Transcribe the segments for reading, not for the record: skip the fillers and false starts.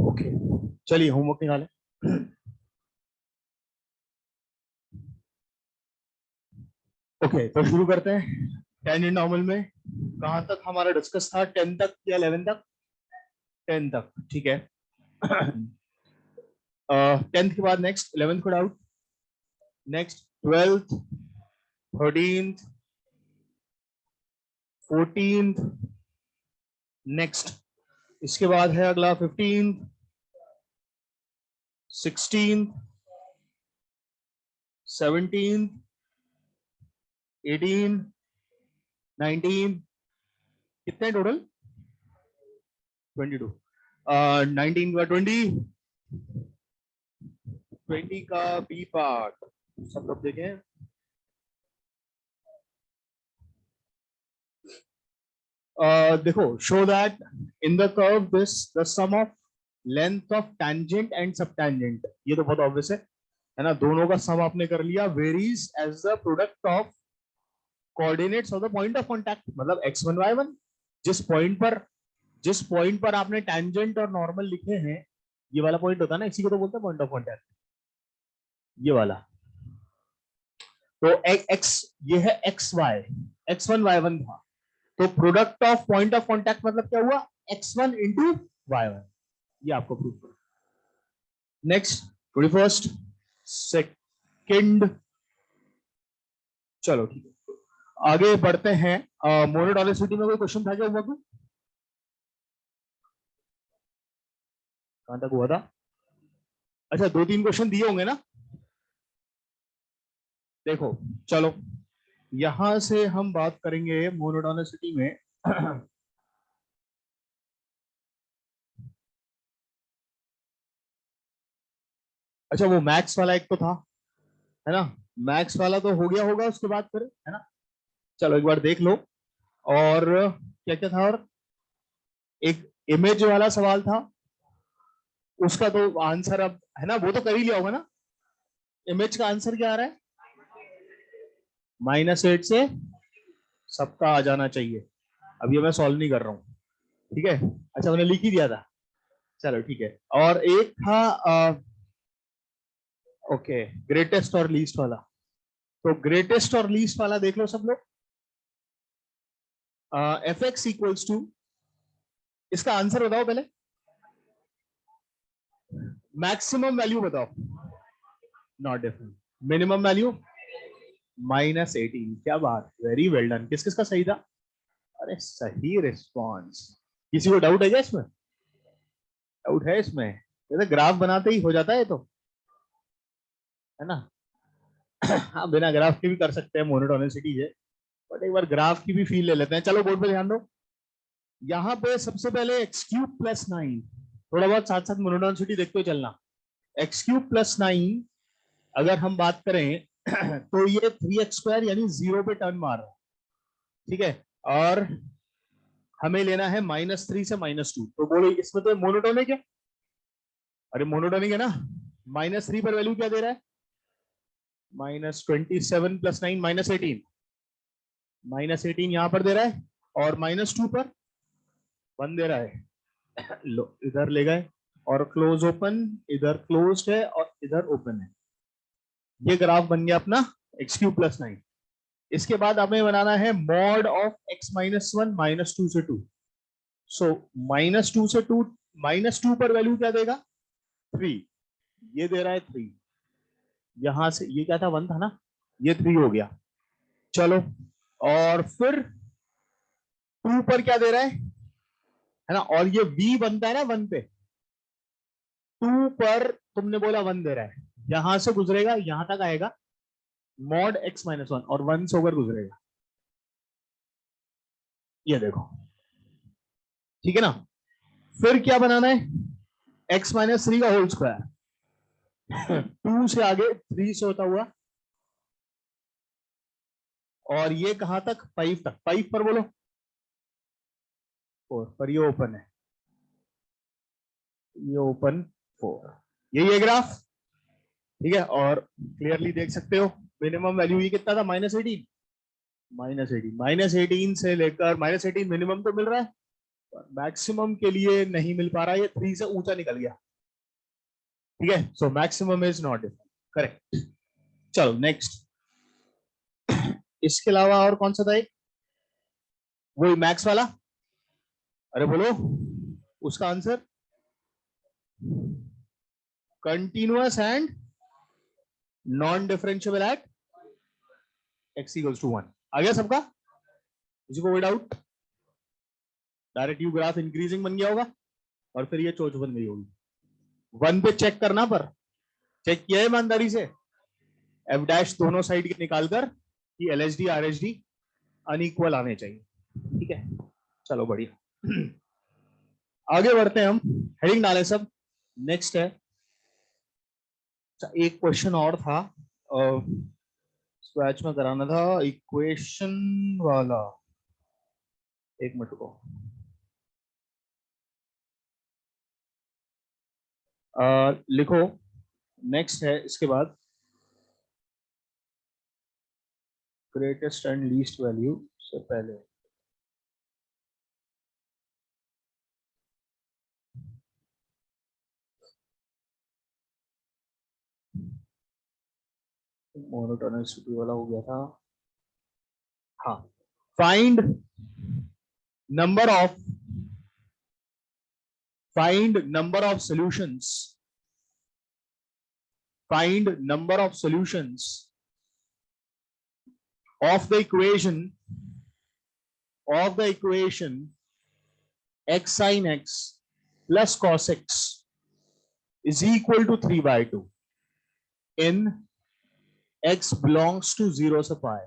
Okay, चलिए homework निकालें। Okay, तो शुरू करते हैं। टेन इन नॉर्मल में कहां तक हमारा डिस्कस था? 10 तक या 11 तक? 10 तक, ठीक है। 10th के बाद नेक्स्ट 11th को doubt, next 12th, 13th, 14th, next इसके बाद है अगला 15th, 16th, 17th, 18, 19, कितने टोटल? 22। 19 का 20, 20 का बी पार्ट, सब लोग देखें। देखो, show that in the curve this the sum of length of tangent and subtangent, ये तो बहुत ऑब्वियस है ना, दोनों का सम आपने कर लिया, varies as the product of coordinates of the point of contact, मतलब x1 y1। जिस पॉइंट पर आपने टेंजेंट और नॉर्मल लिखे हैं, ये वाला पॉइंट होता है ना, इसी को तो बोलते हैं पॉइंट ऑफ कांटेक्ट, ये वाला। तो x ये है xy, x1 y1 था, तो product of point of contact मतलब क्या हुआ? x1 इंटू y1, ये आपको प्रूव करो। नेक्स्ट 21st सेकंड, चलो ठीक है, आगे बढ़ते हैं। मोनोटोनिसिटी में कोई क्वेश्चन था क्या हुआ? कहां तक हुआ था? अच्छा, 2-3 क्वेश्चन दिए होंगे ना। देखो, चलो यहां से हम बात करेंगे मोनोटोनिसिटी में। अच्छा, वो मैक्स वाला एक तो था, है ना, मैक्स वाला तो हो गया होगा, उसके बाद फिर, है ना। चलो एक बार देख लो। और क्या क्या था? और एक इमेज वाला सवाल था, उसका तो आंसर अब, है ना, वो तो कर ही लिया होगा ना। इमेज का आंसर क्या आ रहा है? -8 से सबका आ जाना चाहिए। अब ये मैं सॉल्व नहीं कर रहा हूँ, ठीक है। अच्छा, मैंने लिख ही दिया था, चलो ठीक है। और एक था ओके, ग्रेटेस्ट और लीस्ट वाला। तो ग्रेटेस्ट और लीस्ट वाला देख लो सब लोग। एफ एक्स इक्वल्स टू, इसका आंसर बताओ पहले, मैक्सिमम वैल्यू बताओ। Not different. Minimum value -18। क्या बात, वेरी वेल डन। किस किस का सही था? अरे सही रिस्पॉन्स। किसी को डाउट है क्या इसमें? डाउट है इसमें? ये तो ग्राफ बनाते ही हो जाता है, तो है ना। हाँ, बिना ग्राफ के भी कर सकते हैं मोनोटोनिसिटी है, बट एक बार ग्राफ की भी फील ले लेते हैं। चलो बोर्ड पे ध्यान दो। यहाँ पे सबसे पहले x³ + 9, थोड़ा बहुत साथ साथ मोनोटोनिसिटी देखते हुए चलना। x³ + 9 अगर हम बात करें तो ये 3x² यानी 0 पे टर्न मार रहा है, ठीक है। और हमें लेना है -3 से -2, तो बोलो इसमें तो मोनोटोनिक है। अरे मोनोटोनिक है ना। -3 पर वैल्यू क्या दे रहा है? -27 + 9 -18, -18 यहां पर दे रहा है, और -2 पर 1 दे रहा है। लो इधर ले गए, और क्लोज ओपन, इधर क्लोज है और इधर ओपन है। ये ग्राफ बन गया अपना x³ + 9। इसके बाद हमें बनाना है मॉड ऑफ x-1 -2 से 2। सो -2 से 2, -2 पर वैल्यू क्या देगा? 3, ये दे रहा है 3। यहां से ये क्या था? 1 था ना, ये 3 हो गया। चलो, और फिर 2 पर क्या दे रहा है ना, और ये v बनता है ना 1 पे, 2 पर तुमने बोला 1 दे रहा है, यहां से गुजरेगा यहां तक आएगा, मॉड x माइनस 1 और 1 से होकर गुजरेगा, ये देखो, ठीक है ना। फिर क्या बनाना है, x माइनस 3 का होल स्क्वायर 2 से आगे 3 से होता हुआ, और ये कहां तक, 5 तक, 5 पर बोलो 4 पर, ये ओपन है, ये ओपन 4, यही है ग्राफ, ठीक है। और क्लियरली देख सकते हो मिनिमम वैल्यू ये कितना था, -18, -18 से लेकर -18 मिनिमम तो मिल रहा है, मैक्सिमम के लिए नहीं मिल पा रहा है, ये 3 से ऊंचा निकल गया, ठीक है। So maximum is not defined, correct. चलो नेक्स्ट, इसके अलावा और कौन सा था एक, वही मैक्स वाला, अरे बोलो उसका answer, continuous and non differentiable at x equals to 1, आ गया सबका, किसी को कोई doubt, direct you graph increasing बन गया होगा, और फिर ये चोच बन गई होगी, 1 पे चेक करना, पर चेक किया है ईमानदारी से, एफ डैश दोनों साइड के निकालकर कि एलएचडी आरएचडी अनइक्वल आने चाहिए, ठीक है। चलो बढ़िया, आगे बढ़ते हैं हम, हेडिंग डालें सब, नेक्स्ट है, एक क्वेश्चन और था, स्क्रैच में कराना था, इक्वेशन वाला, एक मिनट को, लिखो, नेक्स्ट है इसके बाद, ग्रेटेस्ट एंड लीस्ट वैल्यू से पहले, मोनोटोनिसिटी वाला हो गया था, हाँ, find number of solutions, find number of solutions of the equation x sin x plus cos x is equal to 3/2 in x belongs to 0 से pi।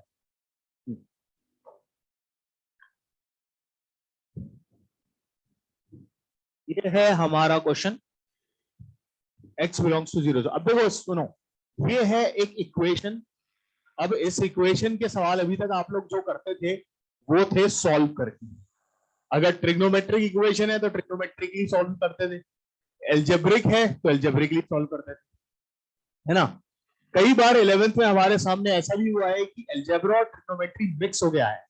ये है हमारा क्वेश्चन, x बिलोंग्स टू 0। अब देखो सुनो, ये है एक इक्वेशन, अब इस इक्वेशन के सवाल अभी तक आप लोग जो करते थे वो थे सॉल्व करके, अगर ट्रिग्नोमेट्रिक इक्वेशन है तो ट्रिग्नोमेट्रिकली सॉल्व करते थे, एल्जेब्रिक है तो एल्जेब्रिकली सॉल्व करते थे, है ना। कई बार 11th में हमारे सामने ऐसा भी हुआ है कि एल्जेब्रा और ट्रिग्नोमेट्री मिक्स हो गया है,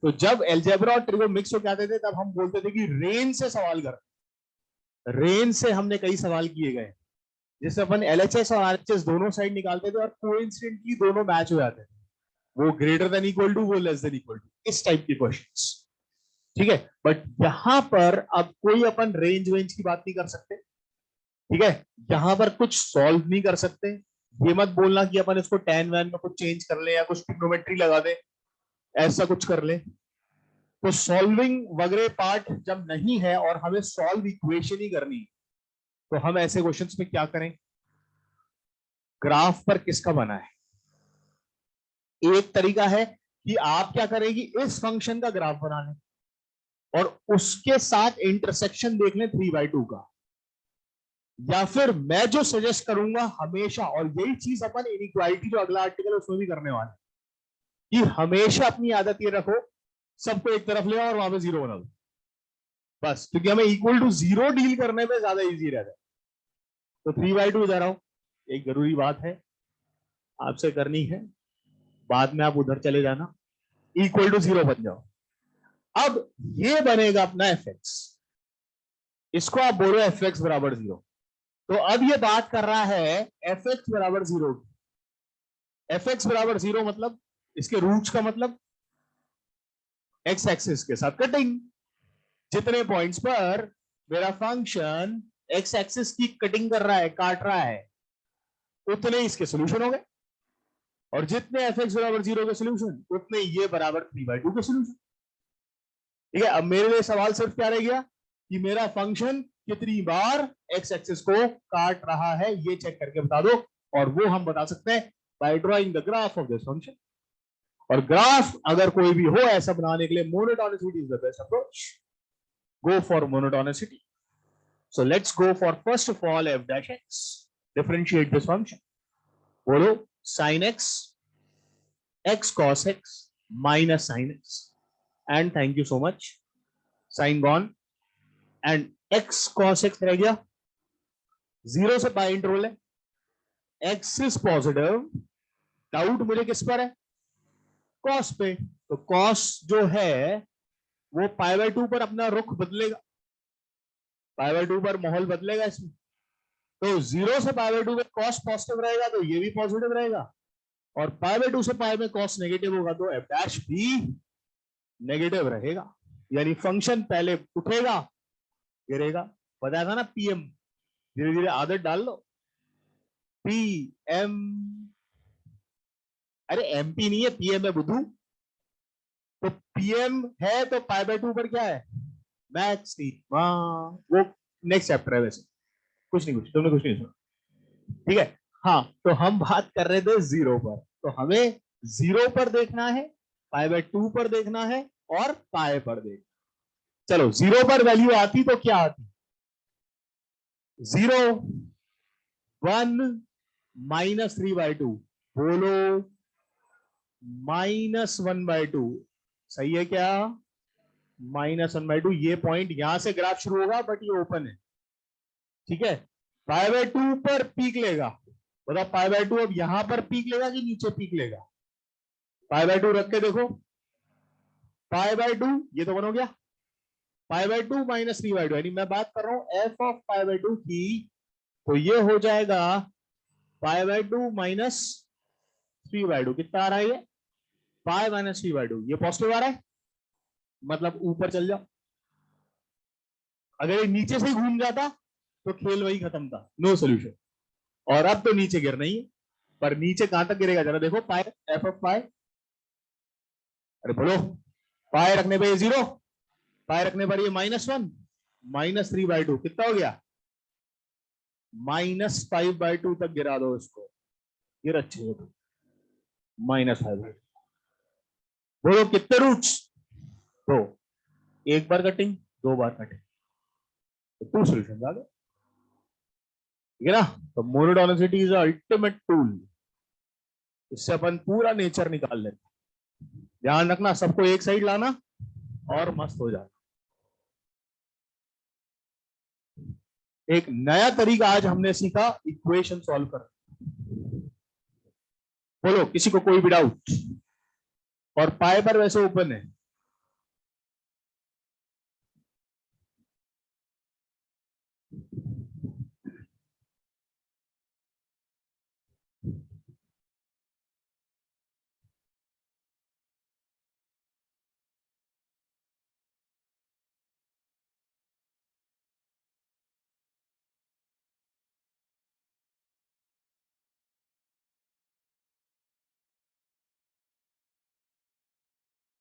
तो जब एल्जेब्रा और ट्रिग्नो मिक्स हो जाते थे तब हम बोलते थे कि रेंज से सवाल कर, रेंज से हमने कई सवाल किए गए, जिससे अपन एलएचएस और आरएचएस दोनों साइड निकालते थे और कोइंसिडेंटली दोनों मैच हो जाते थे, वो ग्रेटर देन इक्वल टू, वो लेस देन इक्वल टू, इस टाइप के क्वेश्चंस, ठीक है। बट यहां पर अब कोई अपन रेंज वेंज की बात नहीं कर सकते, ठीक है, यहां पर कुछ सॉल्व नहीं कर सकते, ये मत बोलना कि अपन इसको tan वैन में कुछ चेंज कर ले या कुछ ट्रिग्नोमेट्री लगा दे, ऐसा कुछ कर ले, तो सॉल्विंग वगैरह पार्ट जब नहीं है और हमें सॉल्व इक्वेशन ही करनी, तो हम ऐसे क्वेश्चंस में क्या करें, ग्राफ पर किसका बना है, एक तरीका है कि आप क्या करेंगे, इस फंक्शन का ग्राफ बना लें और उसके साथ इंटरसेक्शन देख लें 3/2 का, या फिर मैं जो सजेस्ट करूंगा हमेशा, और यही चीज अपन इनइक्वालिटी जो अगला आर्टिकल है उसमें भी करने वाले, कि हमेशा अपनी आदत ये रखो सबको एक तरफ ले और वहां पे 0 बना दो, बस, क्योंकि हमें इक्वल टू 0 डील करने में ज्यादा इजी रहता है, तो 3/2 जा रहा हूं, एक जरूरी बात है आपसे करनी है, बाद में आप उधर चले जाना, इक्वल टू 0 बन जाओ। अब ये बनेगा अपना एफ एक्स, इसको आप बोलो एफ एक्स बराबर 0, तो अब ये बात कर रहा है एफ एक्स बराबर 0, एफ एक्स बराबर 0 मतलब इसके रूट्स का मतलब एक्स एक्सिस के साथ कटिंग, जितने पॉइंट्स पर मेरा फंक्शन एक्स एक्सिस की कटिंग कर रहा है, काट रहा है, उतने इसके सोल्यूशन हो गए, और जितने एफ एक्स बराबर 0 के सोल्यूशन उतने ये बराबर 3/2 के सोल्यूशन, ठीक है। अब मेरे लिए सवाल सिर्फ क्या रह गया कि मेरा फंक्शन कितनी बार एक्स एक्सिस को काट रहा है, ये चेक करके बता दो, और वो हम बता सकते हैं by drawing the graph of this function. और ग्राफ अगर कोई भी हो ऐसा बनाने के लिए monotonicity is the best approach. Go for monotonicity. So let's go for first of all f dash x. Differentiate this function. बोलो sine x x cos x minus sine x and thank you so much sine gone and x cos x रह गया। 0 से pi interval है, x is positive. Doubt मुझे किस पर है? Cos पे। तो कॉस जो है वो पाई बाय 2 पर अपना रुख बदलेगा, पाई बाय 2 पर माहौल बदलेगा इसमें। तो 0 से पाई बाय 2 में कॉस पॉजिटिव रहेगा तो ये भी पॉजिटिव रहेगा, और पाई बाय 2 से पाई में कॉस नेगेटिव होगा तो एफ डैश भी नेगेटिव रहेगा। यानी फंक्शन पहले उठेगा गिरेगा। बताया था ना पीएम, धीरे धीरे आदत डाल लो। पी एम, अरे एमपी नहीं है पीएम है बुद्धू। तो पीएम है तो पाई बाय 2 पर क्या है? मैक्सिमा। वो नेक्स्ट चैप्टर है वैसे, कुछ नहीं, कुछ तुमने कुछ नहीं सुना, ठीक है। हाँ तो हम बात कर रहे थे 0 पर, तो हमें 0 पर देखना है, पाई बाय 2 पर देखना है और पाई पर देखना। चलो 0 पर वैल्यू आती तो क्या आती? 0 1 माइनस 3/2। बोलो -1/2। सही है क्या? -1/2। ये पॉइंट यहां से ग्राफ शुरू होगा बट ये ओपन है, ठीक है। पाई बाय 2 पर पीक लेगा। बताओ पाई बाय 2 अब यहां पर पीक लेगा कि नीचे पीक लेगा? पाई बाय 2 रख के देखो, पाई बाय 2 ये तो बन हो गया, पाई बाय 2 माइनस 3/2, यानी मैं बात कर रहा हूं एफ ऑफ पाई बाय 2 की, तो ये हो जाएगा पाई बाय 2 माइनस 3/2। कितना आ रहा है ये? Pi minus 3/2। ये पॉजिटिव आ रहा है, मतलब ऊपर चल जाओ। अगर ये नीचे से ही घूम जाता तो खेल वही खत्म था, नो सोल्यूशन। और अब तो नीचे गिर नहीं है, पर नीचे कहां तक गिरेगा जरा देखो। पाई एफ ऑफ पाई, अरे बोलो, पाई रखने पर ये 0, पाई रखने पर ये -1 माइनस 3/2। कितना हो गया? -5/2 तक गिरा दो इसको, गिर अच्छे हो तो -5/2। बोलो कितने रूट्स? दो। एक बार कटिंग, 2 बार कटिंग, तो 2 सोल्यूशन आ गए, ठीक है ना। तो मोनोटोनिसिटी इज अल्टीमेट टूल, इससे अपन पूरा नेचर निकाल लेते। ध्यान रखना सबको एक साइड लाना और मस्त हो जाना। एक नया तरीका आज हमने सीखा इक्वेशन सॉल्व कर। बोलो किसी को कोई भी डाउट? और पाए पर वैसे ओपन है।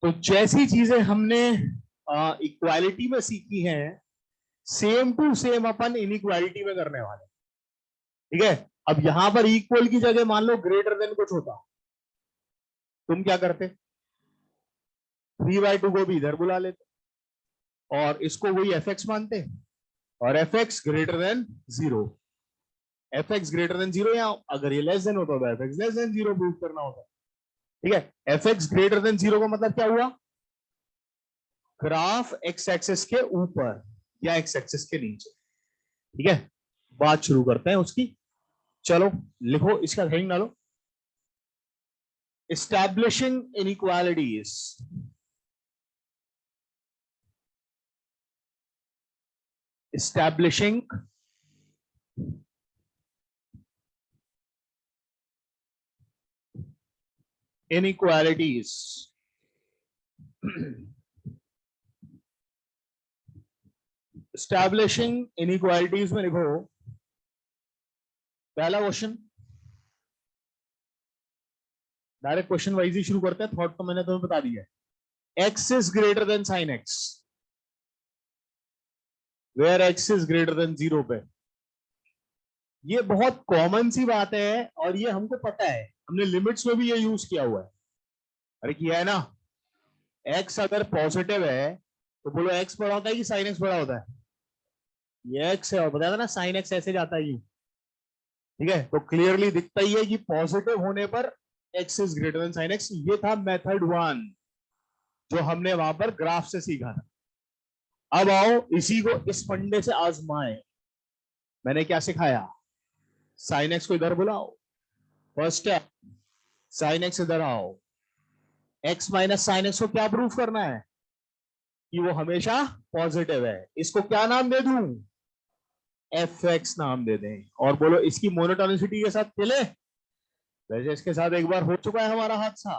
तो जैसी चीजें हमने इक्वालिटी में सीखी हैं, सेम टू सेम अपन इनइक्वालिटी में करने वाले, ठीक है। अब यहां पर इक्वल की जगह मान लो ग्रेटर देन कुछ होता, तुम क्या करते? 3/2 को भी इधर बुला लेते और इसको वही एफ एक्स मानते, और F x greater than 0। F x greater than 0, या अगर ये लेस देन होता तो F x less than 0 prove करना होता, ठीक है। एफ एक्स ग्रेटर देन 0 का मतलब क्या हुआ? ग्राफ एक्स एक्सिस के ऊपर या एक्स एक्सिस के नीचे, ठीक है। बात शुरू करते हैं उसकी। चलो लिखो, इसका हेडिंग डालो, establishing inequalities. Establishing inequalities. Establishing inequalities में लिखो पहला क्वेश्चन, डायरेक्ट क्वेश्चन वाइज ही शुरू करते हैं, थॉट तो मैंने तुम्हें बता दिया है। X is greater than sine x, where x is greater than 0 पे। ये बहुत कॉमन सी बात है और ये हमको पता है, हमने लिमिट्स में भी ये यूज किया हुआ है। अरे किया है ना। एक्स अगर पॉजिटिव है तो बोलो एक्स बड़ा होता है कि साइन एक्स बड़ा होता है? ये एक्स है और बताया था ना साइन एक्स ऐसे जाता है यूं। ठीक है, तो क्लियरली दिखता ही है कि पॉजिटिव होने पर x is greater than sine x. ये था मेथड 1 जो हमने वहां पर ग्राफ से सीखा था। अब आओ इसी को इस फंडे से आजमाए। मैंने क्या सिखाया? साइन एक्स को इधर बुलाओ, फर्स्ट स्टेप। साइन एक्स इधर आओ, एक्स माइनस साइन एक्स को क्या प्रूफ करना है? कि वो हमेशा पॉजिटिव है। इसको क्या नाम दे दूं? एफ एक्स नाम दे दें। और बोलो इसकी मोनोटोनिसिटी के साथ चले। वैसे इसके साथ एक बार हो चुका है हमारा हादसा।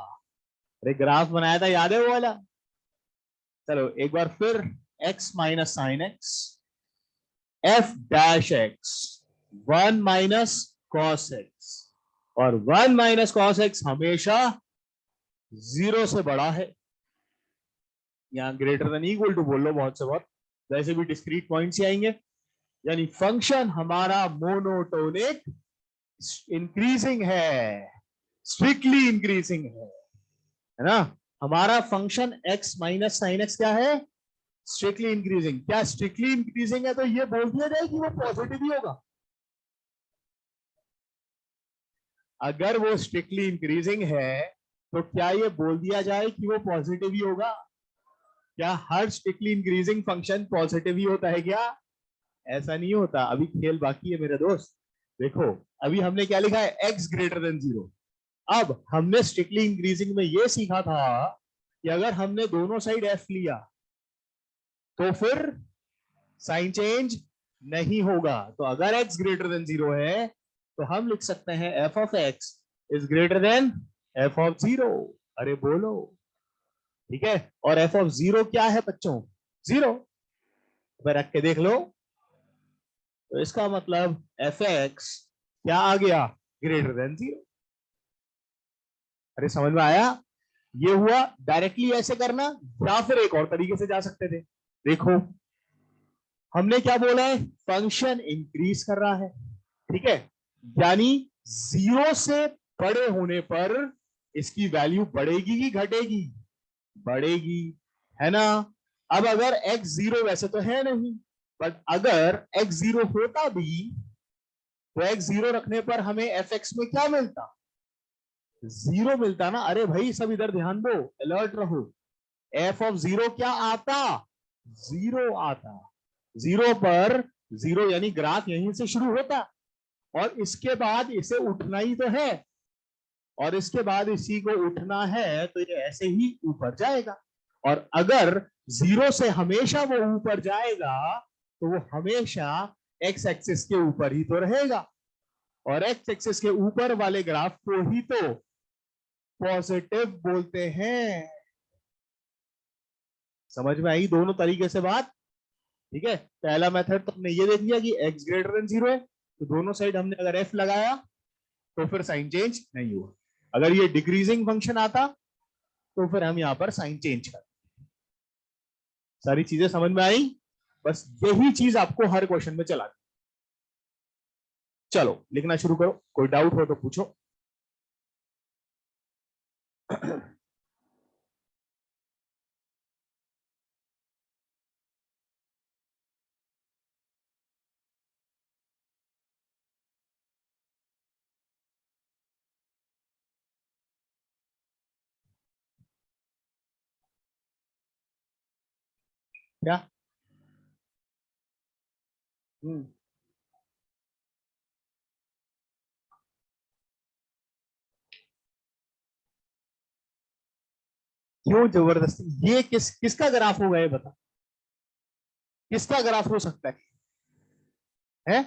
अरे ग्राफ बनाया था, याद है वो वाला? चलो एक बार फिर। X minus sine x, F dash x, 1 - cos x। और 1 - cos x हमेशा 0 से बड़ा है। यहां ग्रेटर देन इक्वल टू बोल लो बहुत से बहुत, वैसे भी डिस्क्रीट पॉइंट्स ही आएंगे। यानी फंक्शन हमारा मोनोटोनिक इंक्रीजिंग है, स्ट्रिक्टली इंक्रीजिंग है ना। हमारा function x minus sine x क्या है? Strictly increasing. क्या स्ट्रिक्टली इंक्रीजिंग है तो ये बोल दिया जाए कि वो पॉजिटिव ही होगा? अगर वो स्ट्रिक्टली इंक्रीजिंग है तो क्या ये बोल दिया जाए कि वो पॉजिटिव ही होगा? क्या हर स्ट्रिक्टली इंक्रीजिंग फंक्शन पॉजिटिव ही होता है क्या? ऐसा नहीं होता। अभी खेल बाकी है मेरे दोस्त। देखो अभी हमने क्या लिखा है? x greater than 0। अब हमने स्ट्रिक्टली इंक्रीजिंग में ये सीखा था कि अगर हमने दोनों साइड f लिया तो फिर साइन चेंज नहीं होगा। तो अगर x ग्रेटर देन 0 है तो हम लिख सकते हैं f of x is greater then f of 0। अरे बोलो। ठीक है, और f ऑफ 0 क्या है बच्चों? 0। रख के देख लो। तो इसका मतलब एफ एक्स क्या आ गया? Greater than 0। अरे समझ में आया? ये हुआ डायरेक्टली ऐसे करना, या फिर एक और तरीके से जा सकते थे। देखो हमने क्या बोला है? फंक्शन इंक्रीज कर रहा है। ठीक है, यानी 0 से बड़े होने पर इसकी वैल्यू बढ़ेगी कि घटेगी? बढ़ेगी, है ना। अब अगर x 0 वैसे तो है नहीं, बट अगर x 0 होता भी तो x 0 रखने पर हमें एफ एक्स में क्या मिलता? 0 मिलता ना। अरे भाई सब इधर ध्यान दो, अलर्ट रहो। एफ ऑफ 0 क्या आता? 0 आता। 0 पर 0 यानी ग्राफ यहीं से शुरू होता और इसके बाद इसे उठना ही तो है, और इसके बाद इसी को उठना है तो ये ऐसे ही ऊपर जाएगा। और अगर 0 से हमेशा वो ऊपर जाएगा तो वो हमेशा एक्स एक्सिस के ऊपर ही तो रहेगा, और एक्स एक्सिस के ऊपर वाले ग्राफ को ही तो पॉजिटिव बोलते हैं। समझ में आई दोनों तरीके से बात? ठीक है, पहला मेथड तो हमने ये देख लिया कि x ग्रेटर देन 0 है, तो दोनों साइड हमने अगर f लगाया तो फिर साइन चेंज नहीं हुआ। अगर ये डिक्रीजिंग फंक्शन आता तो फिर हम यहां पर साइन चेंज कर। सारी चीजें समझ में आई? बस यही चीज आपको हर क्वेश्चन में चला। चलो लिखना शुरू करो, कोई डाउट हो तो पूछो। क्या? हम्म, क्यों जबरदस्ती? ये किसका ग्राफ होगा ये बता? किसका ग्राफ हो सकता है?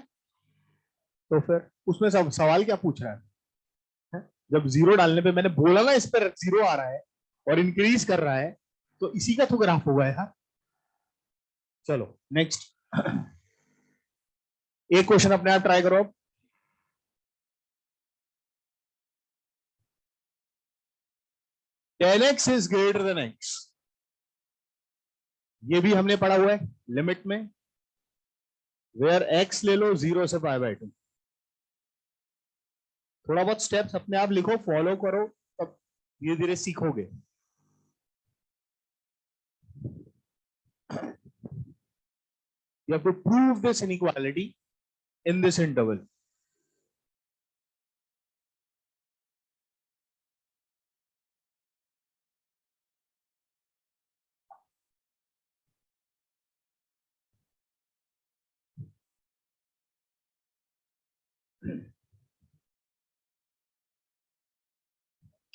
तो फिर उसमें सब सवाल क्या पूछ रहा है? जब 0 डालने पे मैंने बोला ना इस पर 0 आ रहा है और इंक्रीज कर रहा है, तो इसी का तो ग्राफ होगा यार। चलो नेक्स्ट। एक क्वेश्चन अपने आप ट्राई करो। 10x is greater then x, ये भी हमने पढ़ा हुआ है लिमिट में। वेयर x ले लो 0 से π/2। थोड़ा बहुत स्टेप्स अपने आप लिखो, फॉलो करो, तब धीरे धीरे सीखोगे। You have to prove this inequality in this interval.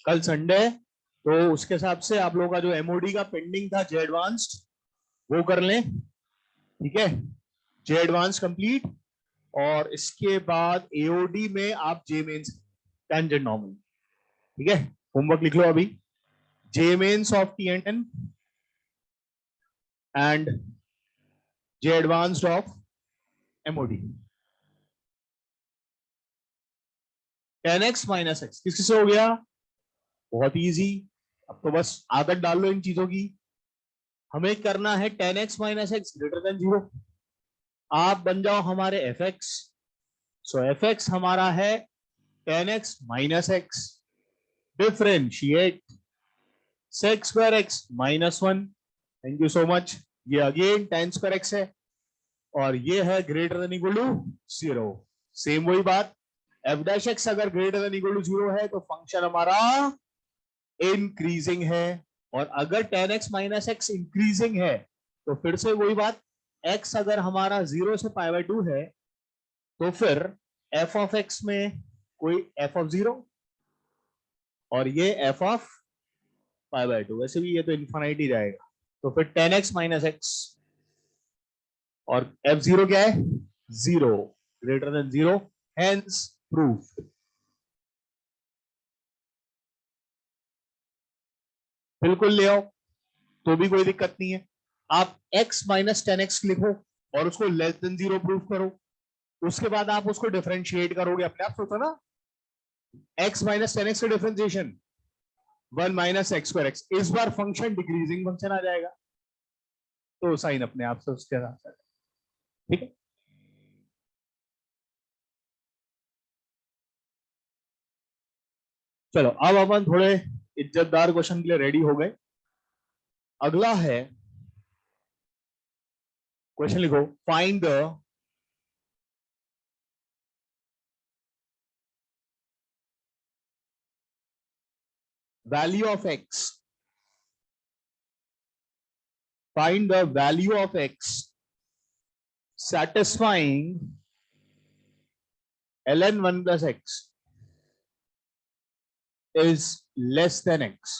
कल संडे, तो उसके हिसाब से आप लोगों का जो एमओडी का पेंडिंग था जे एडवांस्ड वो कर लें, ठीक है। जे एडवांस कंप्लीट, और इसके बाद एओडी में आप जे मेन्स टेंजेंट नॉर्मल, ठीक है। होमवर्क लिख लो अभी, J mains of T and J advanced of MOD. 10x minus x किस किससे हो गया? बहुत इजी। अब तो बस आदत डाल लो इन चीजों की। हमें करना है 10x minus x greater than 0। आप बन जाओ हमारे fx। सो fx हमारा है 10x minus x, differentiate sec square x minus 1। Thank you so much. ये अगेन tan स्क्वायर x है, और ये है greater than equal to 0। Same वही बात, f डैश x अगर ग्रेटर देन इक्वल टू 0 है तो फंक्शन हमारा इंक्रीजिंग है, और अगर tan x minus x increasing है तो फिर से वही बात, x अगर हमारा 0 से पाई बाय 2 है तो फिर f ऑफ x में कोई f ऑफ 0, और ये f ऑफ पाई बाय 2। वैसे भी ये तो इन्फिनिट ही जाएगा, तो फिर 10x माइनस एक्स, और f0 क्या है? 0, ग्रेटर देन 0, हेंस प्रूफ। बिल्कुल ले आओ, तो भी कोई दिक्कत नहीं है। आप x माइनस 10x लिखो और उसको लेस देन 0 प्रूफ करो, उसके बाद आप उसको डिफरेंशिएट करोगे। अपने आप सोचो ना, x माइनस 10x का differentiation 1 minus x square x, इस बार फंक्शन डिक्रीजिंग फंक्शन आ जाएगा, तो साइन अपने आप से उसके साथ, ठीक है। चलो अब अपन थोड़े इज्जतदार क्वेश्चन के लिए रेडी हो गए। अगला है क्वेश्चन, लिखो find the value of x, find the value of x satisfying ln 1 plus x is less than x।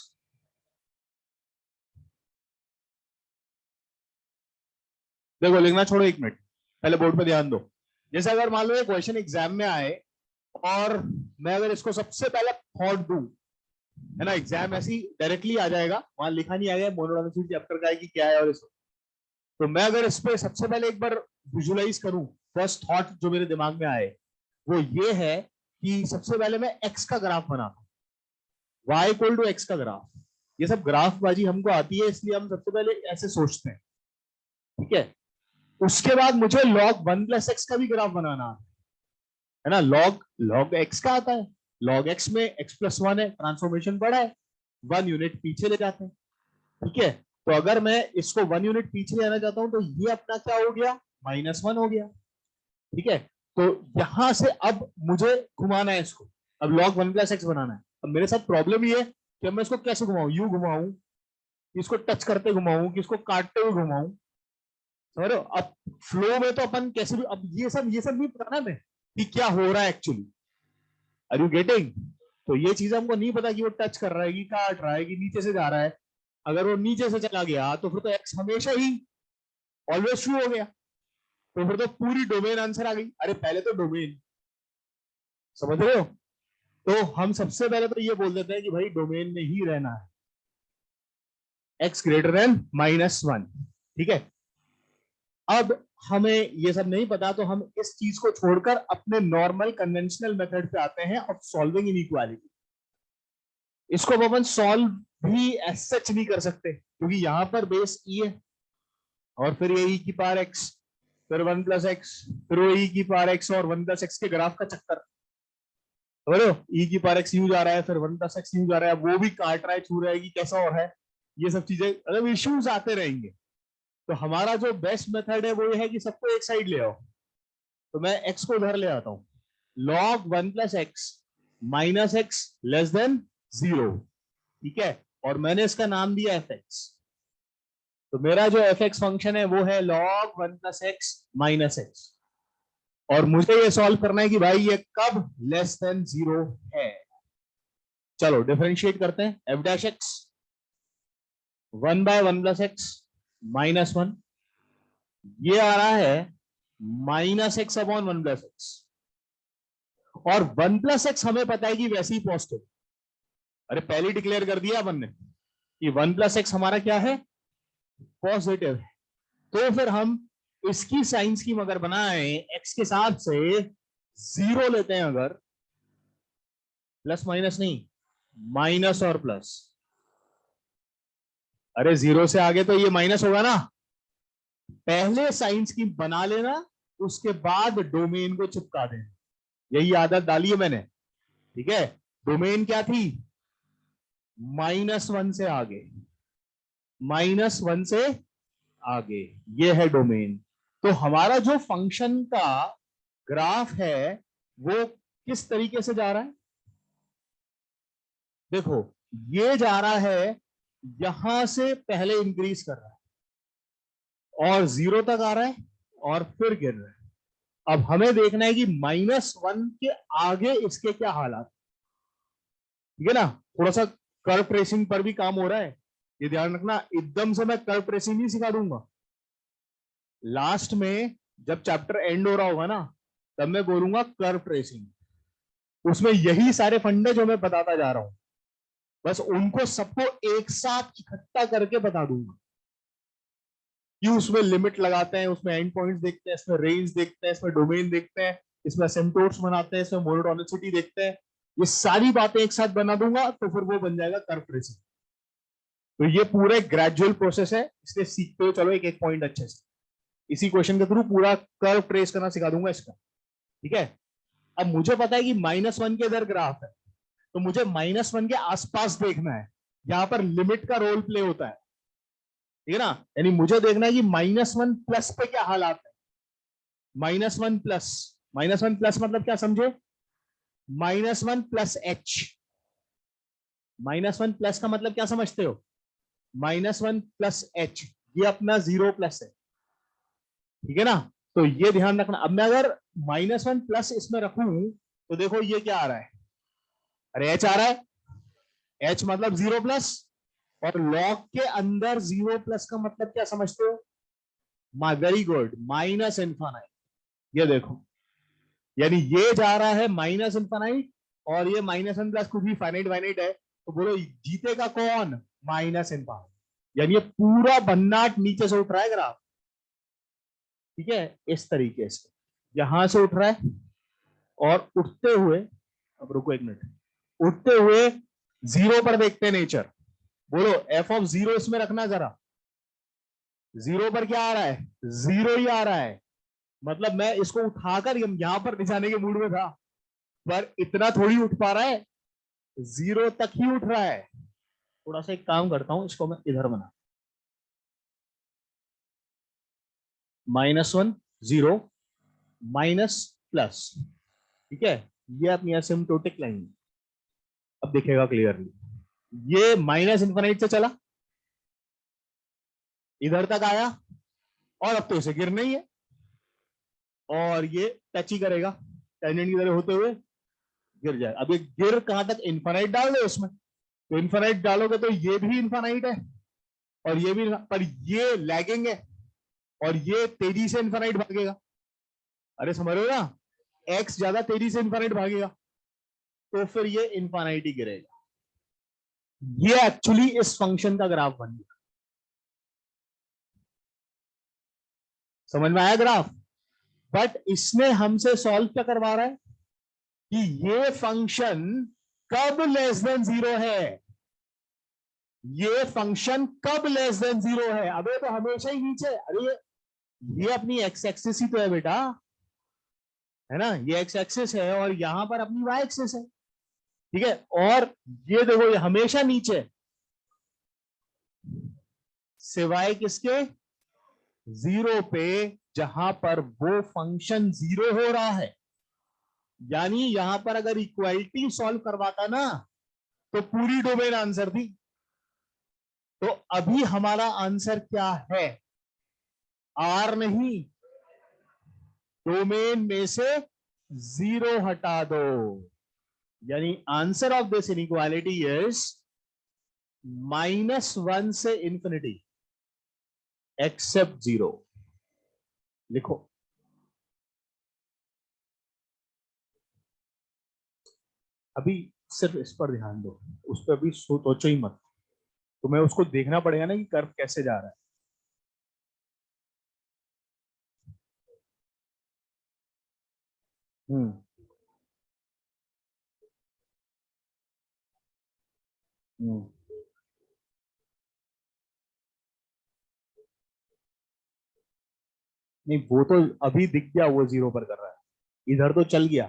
देखो लिखना छोड़ो, एक मिनट पहले बोर्ड पे ध्यान दो। जैसे अगर मान लो ये क्वेश्चन एग्जाम में आए और मैं अगर इसको सबसे पहले थॉट दूं, है ना, एग्जाम ऐसी डायरेक्टली आ जाएगा, वहां लिखा नहीं आएगा मोनोडायमेंशन चैप्टर का है कि क्या है, और इसको तो मैं अगर इस पे सबसे पहले एक बार विजुलाइज करूं, फर्स्ट थॉट जो मेरे दिमाग में आए वो ये है कि सबसे पहले मैं एक्स का ग्राफ बनाता हूं, वाई इक्वल टू एक्स का ग्राफ। ये सब ग्राफ बाजी हमको आती है, इसलिए हम सबसे पहले ऐसे सोचते हैं, ठीक है। उसके बाद मुझे log 1 प्लस एक्स का भी ग्राफ बनाना है ना। लॉग लॉग एक्स का आता है, लॉग एक्स में एक्स प्लस 1 है, ट्रांसफॉर्मेशन बड़ा है, 1 यूनिट पीछे ले जाते हैं, ठीक है। तो अगर मैं इसको 1 यूनिट पीछे ले आना चाहता हूं तो ये अपना क्या हो गया? -1 हो गया, ठीक है। तो यहां से अब मुझे घुमाना है इसको, अब log 1 प्लस एक्स बनाना है। अब मेरे साथ प्रॉब्लम ये है कि मैं इसको कैसे घुमाऊं, यू घुमाऊं, इसको टच करते घुमाऊं, कि इसको काटते हुए घुमाऊं, समझ रहे हो। अब फ्लो में तो अपन कैसे भी, अब ये सब नहीं पता ना मैं कि क्या हो रहा है एक्चुअली, आर यू गेटिंग। तो ये चीज हमको नहीं पता कि वो टच कर रहा है, कि काट रहा है, कि नीचे से जा रहा है। अगर वो नीचे से चला गया तो फिर तो एक्स हमेशा ही ऑलवेज ट्रू हो गया, तो फिर तो पूरी डोमेन आंसर आ गई। अरे पहले तो डोमेन, समझ रहे हो। तो हम सबसे पहले तो ये बोल देते हैं कि भाई डोमेन में ही रहना है, एक्स ग्रेटर देन -1, ठीक है। अब हमें ये सब नहीं पता, तो हम इस चीज को छोड़कर अपने नॉर्मल कन्वेंशनल मेथड पे आते हैं ऑफ सॉल्विंग इनइक्वालिटी। इसको अपन सॉल्व भी एज सच नहीं कर सकते, क्योंकि यहां पर बेस ई है, और फिर ये ई की पावर एक्स, फिर 1 प्लस एक्स, फिर वो ई की पावर एक्स और 1 प्लस एक्स के ग्राफ का चक्कर। बोलो ई की पावर एक्स यू जा रहा है, फिर 1 + x यू जा रहा है, वो भी काट रहा है, छू रहा है कि कैसा हो रहा है, ये सब चीजें मतलब इश्यूज आते रहेंगे। तो हमारा जो बेस्ट मेथड है वो ये है कि सबको एक साइड ले आओ। तो मैं x को उधर ले आता हूं, log 1 + x minus x less than 0, ठीक है, और मैंने इसका नाम दिया fx। तो मेरा जो fx फंक्शन है वो है log 1 + x माइनस एक्स, और मुझे ये सॉल्व करना है कि भाई ये कब लेस देन 0 है। चलो डिफरेंशिएट करते हैं, f डैश एक्स 1/1 + x -1, ये आ रहा है -x/1 + x, और 1 + x हमें पता है कि वैसे ही पॉजिटिव। अरे पहले डिक्लेयर कर दिया अपन ने कि 1 + x हमारा क्या है, पॉजिटिव है। तो फिर हम इसकी साइन स्कीम अगर बनाए x के साथ से 0 लेते हैं, अगर प्लस माइनस नहीं, माइनस और प्लस, अरे 0 से आगे तो ये माइनस होगा ना, पहले साइन स्कीम बना लेना, उसके बाद डोमेन को चिपका देना, यही आदत डाली है मैंने, ठीक है। डोमेन क्या थी, -1 से आगे, -1 से आगे, ये है डोमेन। तो हमारा जो फंक्शन का ग्राफ है वो किस तरीके से जा रहा है, देखो ये जा रहा है, यहां से पहले इंक्रीज कर रहा है और 0 तक आ रहा है और फिर गिर रहा है। अब हमें देखना है कि -1 के आगे इसके क्या हालात, ठीक है ना। थोड़ा सा कर्व ट्रेसिंग पर भी काम हो रहा है, ये ध्यान रखना, एकदम से मैं कर्व ट्रेसिंग नहीं सिखा दूंगा। लास्ट में जब चैप्टर एंड हो रहा होगा ना, तब मैं बोलूंगा कर्व ट्रेसिंग, उसमें यही सारे फंडे जो मैं बताता जा रहा हूं, बस उनको सबको एक साथ इकट्ठा करके बता दूंगा कि उसमें लिमिट लगाते हैं, उसमें एंड पॉइंट्स देखते हैं, इसमें रेंज देखते हैं, इसमें डोमेन देखते हैं, इसमें असिम्पटोट्स बनाते हैं, इसमें मोनोटोनिसिटी देखते हैं, ये सारी बातें एक साथ बना दूंगा, तो फिर वो बन जाएगा कर्व ट्रेसिंग। तो ये पूरा ग्रेजुअल प्रोसेस है, इसलिए सीखते हो चलो एक एक पॉइंट अच्छे से। इसी क्वेश्चन के थ्रू पूरा कर्व ट्रेस करना सिखा दूंगा इसका, ठीक है। अब मुझे पता है कि -1 के इधर ग्राफ है, तो मुझे -1 के आसपास देखना है, यहां पर लिमिट का रोल प्ले होता है, ठीक है ना। यानी मुझे देखना है कि -1 पे क्या हालात है, -1 प्लस, -1 प्लस मतलब क्या समझे, -1 + h, -1 का मतलब क्या समझते हो, -1 + h, ये अपना 0+ है, ठीक है ना। तो ये ध्यान रखना। अब मैं अगर -1 + इसमें रखूं तो देखो ये क्या आ रहा है, अरे h आ रहा है, h मतलब 0+, और लॉग के अंदर 0+ का मतलब क्या समझते हो, वेरी गुड, -∞। ये देखो, यानी ये जा रहा है -∞, और ये -1 + कुछ भी फाइनाइट वाइनाइट है, तो बोलो जीतेगा कौन, -∞। यानी ये पूरा भन्नाट नीचे से उठ रहा है ग्राफ, ठीक है, इस तरीके से यहां से उठ रहा है, और उठते हुए, अब रुको एक मिनट, उठते हुए 0 पर देखते हैं नेचर, बोलो f(0) इसमें रखना जरा, 0 पर क्या आ रहा है, 0 ही आ रहा है, मतलब मैं इसको उठाकर यहां पर दिखाने के मूड में था, पर इतना थोड़ी उठ पा रहा है, 0 तक ही उठ रहा है। थोड़ा सा एक काम करता हूं, इसको मैं इधर बना, -1 0 माइनस प्लस, ठीक है, ये अपनी एसिम्प्टोटिक लाइन, अब दिखेगा क्लियरली, ये -∞ से चला, इधर तक आया, और अब तो इसे गिरना ही है, और ये टच ही करेगा, टेंजेंट की तरह होते हुए गिर जाए। अब ये गिर कहां तक, इन्फानाइट डाल दो उसमें, तो इन्फानाइट डालोगे तो ये भी इन्फानाइट है, और ये भी, पर ये लैगिंग है, और ये तेजी से इन्फानाइट भागेगा, अरे समझ रहे हो ना, एक्स ज्यादा तेजी से इन्फानाइट भागेगा, तो फिर ये इन्फानाइट ही गिरेगा। ये एक्चुअली इस फंक्शन का ग्राफ बन गया, समझ में आया ग्राफ। बट इसने हमसे सॉल्व क्या करवा रहा है कि ये फंक्शन कब लेस देन 0 है, ये फंक्शन कब लेस देन 0 है, अबे तो हमेशा ही नीचे, अरे ये अपनी एक्स एक्सिस ही तो है बेटा, है ना, ये एक्स एक्सिस है और यहां पर अपनी वाई एक्सिस है, ठीक है। और ये देखो ये हमेशा नीचे सिवाय किसके, जीरो पे, जहां पर वो फंक्शन जीरो हो रहा है। यानी यहां पर अगर इक्वालिटी सॉल्व करवाता ना तो पूरी डोमेन आंसर थी। तो अभी हमारा आंसर क्या है, आर नहीं, डोमेन में से जीरो हटा दो। यानी answer of this inequality is -1 से इंफिनिटी एक्सेप्ट जीरो। लिखो। अभी सिर्फ इस पर ध्यान दो, उस पर अभी सोचो ही मत। तुम्हें उसको देखना पड़ेगा ना कि कर्व कैसे जा रहा है। हम्म। हम्म। नहीं वो तो अभी दिख गया, वो जीरो पर कर रहा है, इधर तो चल गया।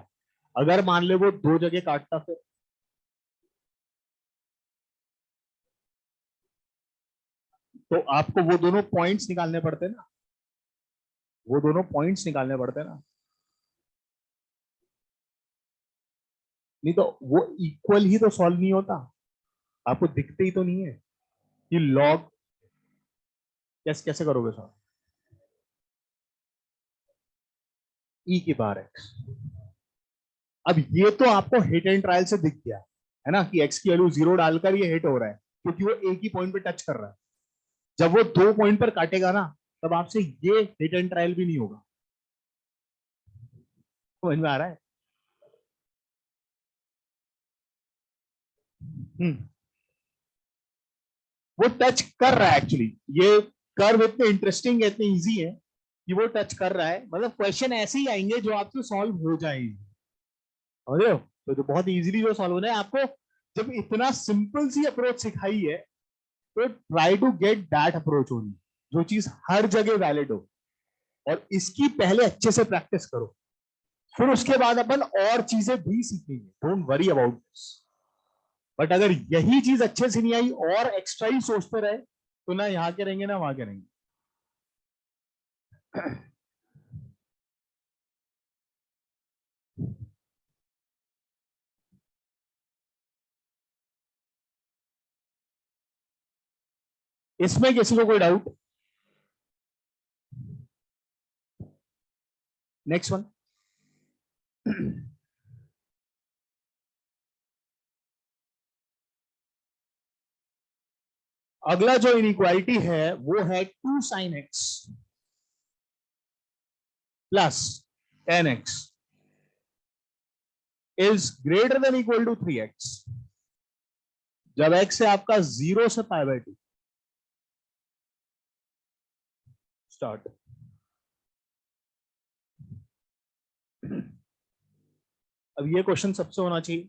अगर मान ले वो दो जगह काटता फिर, तो आपको वो दोनों पॉइंट्स निकालने पड़ते ना, वो दोनों पॉइंट्स निकालने पड़ते ना। नहीं तो वो इक्वल ही तो सॉल्व नहीं होता, आपको दिखते ही तो नहीं है कि लॉग कैसे कैसे करोगे सॉल्व। ई की पावर एक्स। अब ये तो आपको हिट एंड ट्रायल से दिख गया है ना कि एक्स की वैल्यू जीरो डालकर ये हिट हो रहा है, क्योंकि वो एक ही पॉइंट पे टच कर रहा है। जब वो दो पॉइंट पर काटेगा ना, तब आपसे ये हिट एंड ट्रायल भी नहीं होगा। समझ में आ रहा है। हम्म। वो टच कर रहा है एक्चुअली, ये कर्व इतने इंटरेस्टिंग है, इतने इजी है कि वो टच कर रहा है। मतलब क्वेश्चन ऐसे ही आएंगे जो आपसे सॉल्व हो जाएंगे, समझ रहे हो। तो जो बहुत इजीली जो सॉल्व होना है आपको, जब इतना सिंपल सी अप्रोच सिखाई है, तो try to get that approach only, जो चीज हर जगह वैलिड हो। और इसकी पहले अच्छे से प्रैक्टिस करो, फिर उसके बाद अपन और चीजें भी सीखेंगे, don't worry about this. But अगर यही चीज अच्छे से नहीं आई और एक्स्ट्रा ही सोचते रहे, तो ना यहाँ के रहेंगे ना वहां के रहेंगे। इसमें किसी को कोई डाउट? Next one. अगला जो इनइक्वालिटी है वो है 2 sin x plus 10x is greater than equal to 3x, जब x है आपका 0 से π/2। स्टार्ट। अब ये क्वेश्चन सबसे होना चाहिए।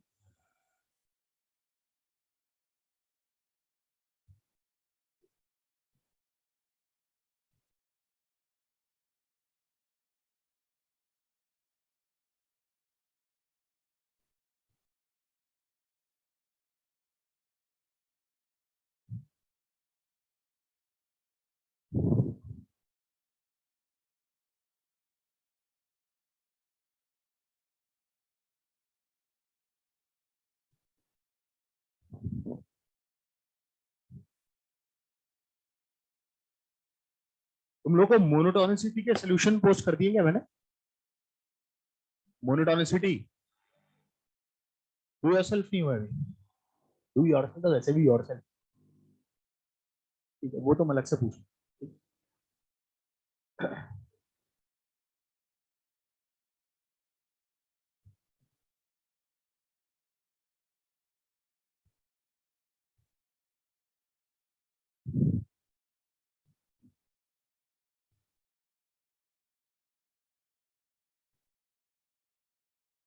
तुम लोग को मोनोटोनिसिटी के सोल्यूशन पोस्ट कर दिए क्या मैंने? मोनोटोनिसिटी डू योरसेल्फ नहीं हुआ अभी। डू योरसेल्फ तो वैसे भी योरसेल्फ, ठीक है, वो तो मैं अलग से पूछ।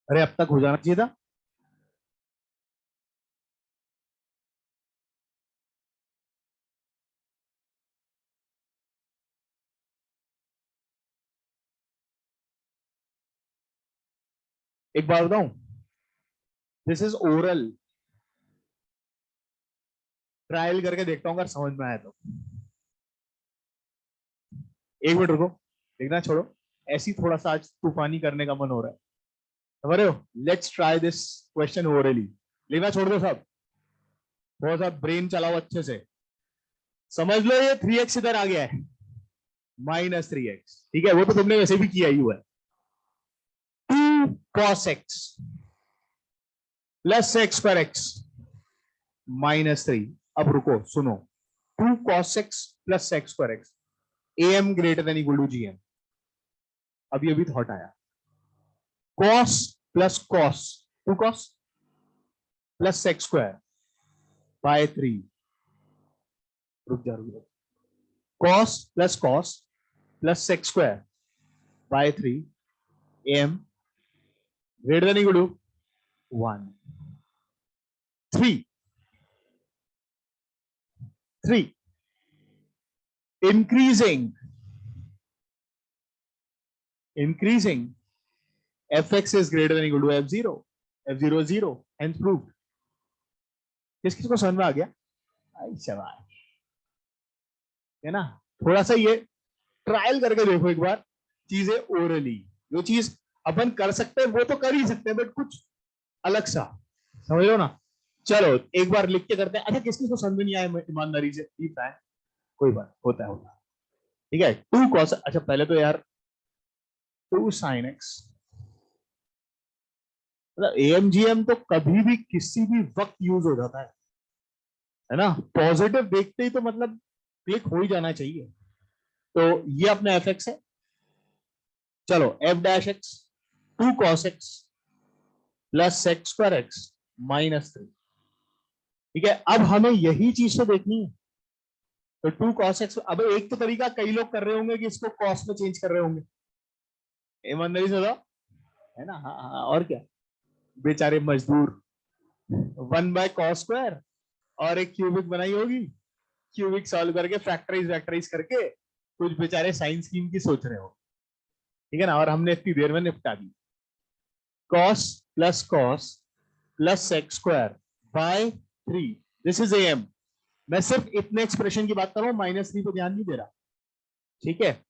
अरे अब तक हो जाना चाहिए था। एक बार बताऊं, दिस इज ओरल, ट्रायल करके देखता हूँ अगर समझ में आया तो। एक मिनट रुको, देखना छोड़ो, ऐसी थोड़ा सा आज तूफानी करने का मन हो रहा है, समझ रहे हो? Let's try this question orally. लिखना छोड़ दो सब, थोड़ा सा ब्रेन चलाओ अच्छे से। समझ लो ये 3x इधर आ गया है, -3x, ठीक है, वो तो तुमने वैसे भी किया ही हुआ है। 2 cos x प्लस x पर x -3। अब रुको सुनो, 2 cos x प्लस x पर x, am greater than equal to gm। अभी अभी थॉट आया, cos plus cos, 2 cos plus x square by 3। रुक जा, cos plus x square by 3 am greater than equal to 1। 3 increasing fx is greater than equal to f0 is 0, hence proved। किस किस को समझ में आ गया? शाबाश, है ना? थोड़ा सा ये ट्रायल करके देखो एक बार, चीजें ओरली, जो चीज अपन कर सकते हैं वो तो कर ही सकते हैं, बट कुछ अलग सा, समझ लो ना। चलो एक बार लिख के करते हैं। अच्छा, किस किस को समझ नहीं आया ईमानदारी से? कोई बात, होता है ठीक है। 2 cos, अच्छा पहले तो यार 2 sin x, मतलब एएमजीएम तो कभी भी किसी भी वक्त यूज हो जाता है ना? पॉजिटिव देखते ही तो मतलब क्लिक हो ही जाना चाहिए। तो ये अपना एफ एक्स है। चलो F dash x 2 cos x plus x पर x -3, ठीक है। अब हमें यही चीज तो देखनी है। तो 2 cos x, अब एक तो तरीका कई लोग कर रहे होंगे कि इसको cos में चेंज कर रहे होंगे, ईमानदारी से बताओ, है ना? हाँ हाँ, और क्या, बेचारे मजदूर 1/cos² और एक क्यूबिक बनाई होगी, क्यूबिक सॉल्व करके फैक्टराइज करके कुछ बेचारे साइंस स्कीम की सोच रहे हो, ठीक है ना? और हमने इतनी देर में निपटा दी। cos plus x square by 3, this is am। मैं सिर्फ इतने एक्सप्रेशन की बात कर रहा हूं, -3 पे ध्यान नहीं दे रहा, ठीक है।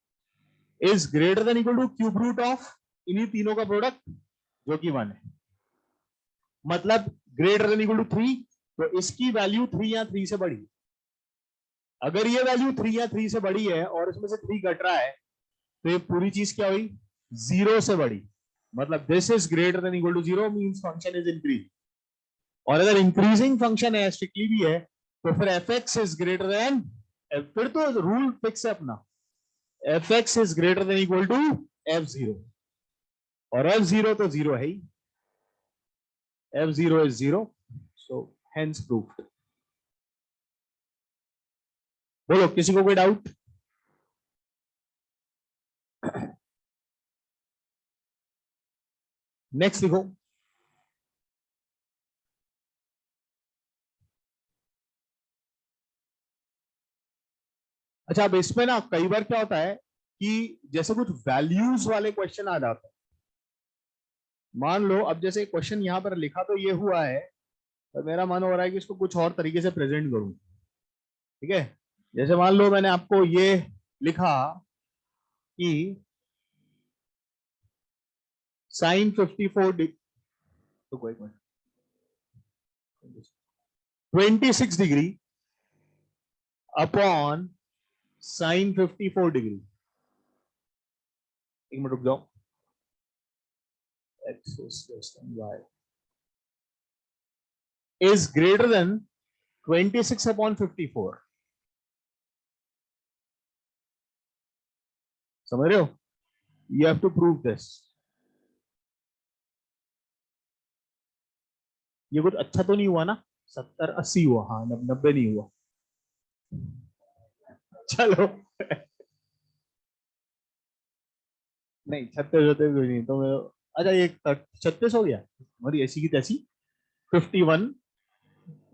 Is greater than equal to cube root of इन्हीं तीनों का प्रोडक्ट जो कि 1 है, मतलब ग्रेटर देन इक्वल टू 3, तो इसकी वैल्यू 3 या 3 से बड़ी। अगर ये वैल्यू 3 या 3 से बड़ी है और इसमें से 3 घट रहा है, तो ये पूरी चीज क्या हुई? 0 से बड़ी, मतलब this is greater than equal to 0 means function is increase. और अगर इंक्रीजिंग फंक्शन है, स्ट्रिक्टली भी है, तो फिर f x is greater than, फिर तो रूल फिक्स है अपना, f x is greater than equal to f0, और f0 तो 0 है ही, f0 is 0, so hence proved। बोलो, किसी को कोई डाउट? नेक्स्ट लिखो। अच्छा, अब इसमें ना कई बार क्या होता है कि जैसे कुछ वैल्यूज वाले क्वेश्चन आ जाते हैं। मान लो अब जैसे क्वेश्चन यहां पर लिखा तो ये हुआ है, तो मेरा मन हो रहा है कि इसको कुछ और तरीके से प्रेजेंट करूं, ठीक है। जैसे मान लो मैंने आपको ये लिखा कि साइन 54 डिग्री, तो कोई 26 डिग्री अपॉन साइन 54 डिग्री। एक मिनट रुक जाओ, x is less than y is greater than 26 upon 54। समझ रहे हो? You have to prove this। ये कुछ अच्छा तो नहीं हुआ ना? 70-80 हुआ, हाँ 90 नहीं हुआ। चलो नहीं 36 नहीं तो मैं, अच्छा ये 36 हो गया, हमारी ऐसी की तैसी 51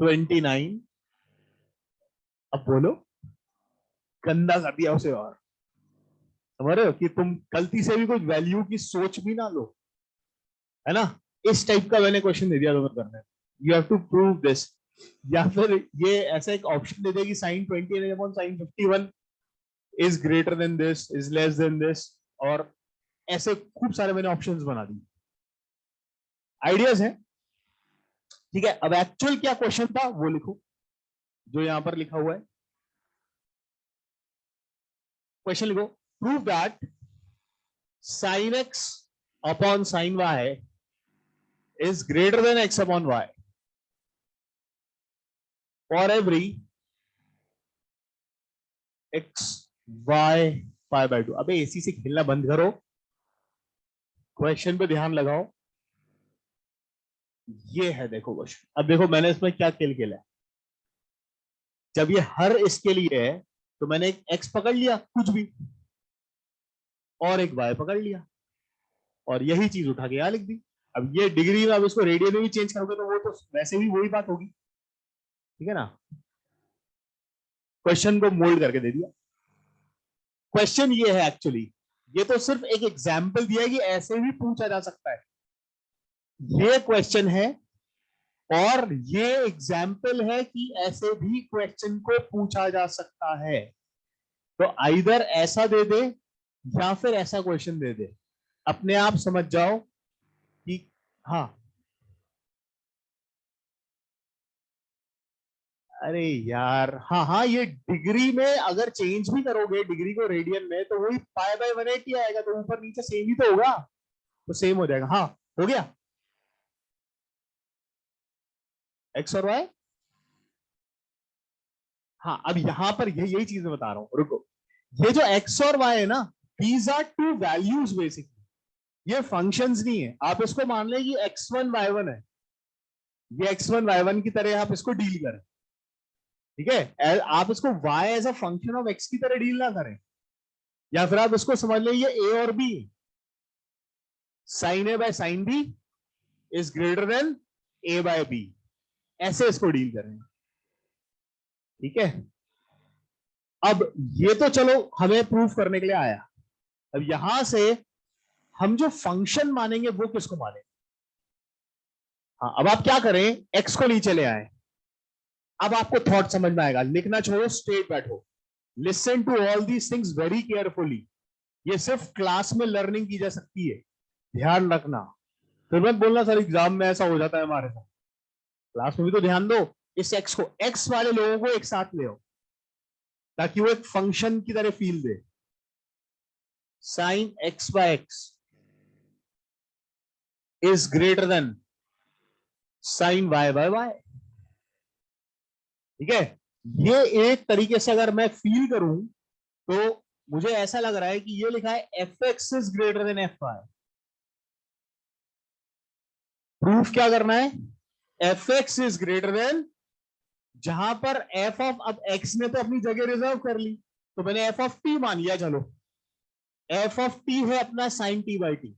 29। अब बोलो, गंदा कर दिया उसे। और समझ रहे हो कि तुम गलती से भी कुछ वैल्यू की सोच भी ना लो, है ना? इस टाइप का मैंने क्वेश्चन दे दिया तुम्हें करने, you have to prove this. या फिर ये ऐसा एक ऑप्शन दे देगी sine 20 upon sine 51 is greater than this, is less than this, और ऐसे खूब सारे मैंने ऑप्शंस बना दिए, आइडियाज हैं। ठीक है, अब एक्चुअल क्या क्वेश्चन था वो लिखो, जो यहां पर लिखा हुआ है। क्वेश्चन लिखो, prove that sine x upon sine y is greater than x upon y for every x y pi by 2। अबे एसी से खेलना बंद करो, क्वेश्चन पे ध्यान लगाओ। ये है देखो क्वेश्चन। अब देखो मैंने इसमें क्या खेल खेला है। जब ये हर इसके लिए है तो मैंने एक x पकड़ लिया कुछ भी, और एक y पकड़ लिया, और यही चीज उठा के यहां लिख दी। अब ये डिग्री में, अब इसको रेडियन में भी चेंज करोगे तो वो तो वैसे भी वही बात होगी। ठीक है ना, क्वेश्चन को मोल्ड करके दे दिया। क्वेश्चन ये है एक्चुअली, ये तो सिर्फ एक एग्जाम्पल दिया है कि ऐसे भी पूछा जा सकता है। ये क्वेश्चन है और ये एग्जाम्पल है कि ऐसे भी क्वेश्चन को पूछा जा सकता है। तो आइदर ऐसा दे दे या फिर ऐसा क्वेश्चन दे दे, अपने आप समझ जाओ कि हाँ। अरे यार, हाँ हाँ, ये डिग्री में अगर चेंज भी करोगे डिग्री को रेडियन में तो वही पाई बाय 180 आएगा, तो ऊपर नीचे सेम ही तो होगा, तो सेम हो जाएगा। हाँ हो गया, एक्स और वाई। हाँ अब यहां पर यही चीज मैं बता रहा हूं, रुको। ये जो एक्स और वाई है ना, these are two values basically, ये फंक्शंस नहीं है। आप इसको मान लें कि x1 y1 है, ये x1 y1 की तरह आप इसको डील करें। ठीक है, आप इसको y as a function of x की तरह डील ना करें, या फिर आप इसको समझ लें ये a और b, sine a by sine b is greater than a by b, ऐसे इसको डील करें। ठीक है, अब ये तो चलो हमें प्रूफ करने के लिए आया। अब यहां से हम जो फंक्शन मानेंगे वो किसको मानेंगे। हाँ, अब आप क्या करें, एक्स को नीचे ले आए। अब आपको थॉट समझ में आएगा, लिखना छोड़ो, स्ट्रेट बैठो, listen to all these things very carefully. ये सिर्फ क्लास में लर्निंग की जा सकती है, ध्यान रखना। फिर मत बोलना सर एग्जाम में ऐसा हो जाता है हमारे साथ, क्लास में भी तो ध्यान दो। इस एक्स को, एक्स वाले लोगों को एक साथ ले आओ ताकि वो एक फंक्शन की तरह फील दे। Sine x by x is greater than sine y by y. ठीक है, ये एक तरीके से अगर मैं फील करूं तो मुझे ऐसा लग रहा है कि ये लिखा है f x is greater than f y. Proof क्या करना है, f x is greater than, जहां पर एफ ऑफ, अब एक्स ने तो अपनी जगह रिजर्व कर ली तो मैंने एफ ऑफ टी मान लिया। चलो एफ ऑफ टी है अपना sine t by t,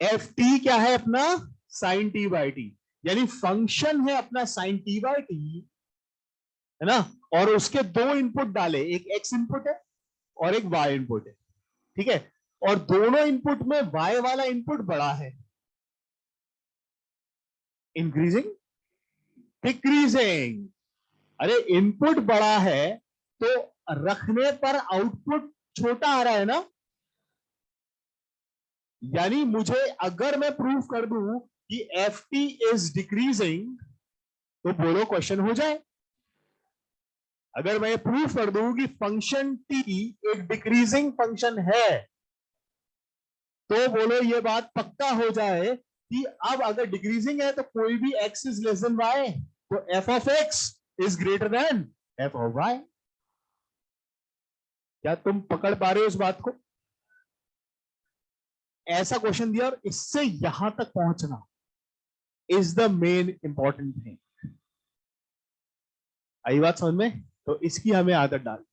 f t क्या है अपना साइन टी बाई टी, यानी फंक्शन है अपना साइन टी बाई टी, है ना। और उसके दो इनपुट डाले, एक एक्स इनपुट है और एक वाई इनपुट है। ठीक है, और दोनों इनपुट में वाई वाला इनपुट बड़ा है, इंक्रीजिंग डिक्रीजिंग। अरे इनपुट बड़ा है तो रखने पर आउटपुट छोटा आ रहा है ना। यानी मुझे अगर मैं प्रूफ कर दूं कि एफ टी इज डिक्रीजिंग तो बोलो क्वेश्चन हो जाए। अगर मैं प्रूफ कर दूं कि फंक्शन टी एक डिक्रीजिंग फंक्शन है तो बोलो ये बात पक्का हो जाए कि अब अगर डिक्रीजिंग है तो कोई भी x is less than y, तो f of x is greater than f of y. क्या तुम पकड़ पा रहे हो इस बात को। ऐसा क्वेश्चन दिया और इससे यहां तक पहुंचना is the main important thing. आई बात समझ में। तो इसकी हमें आदत डाल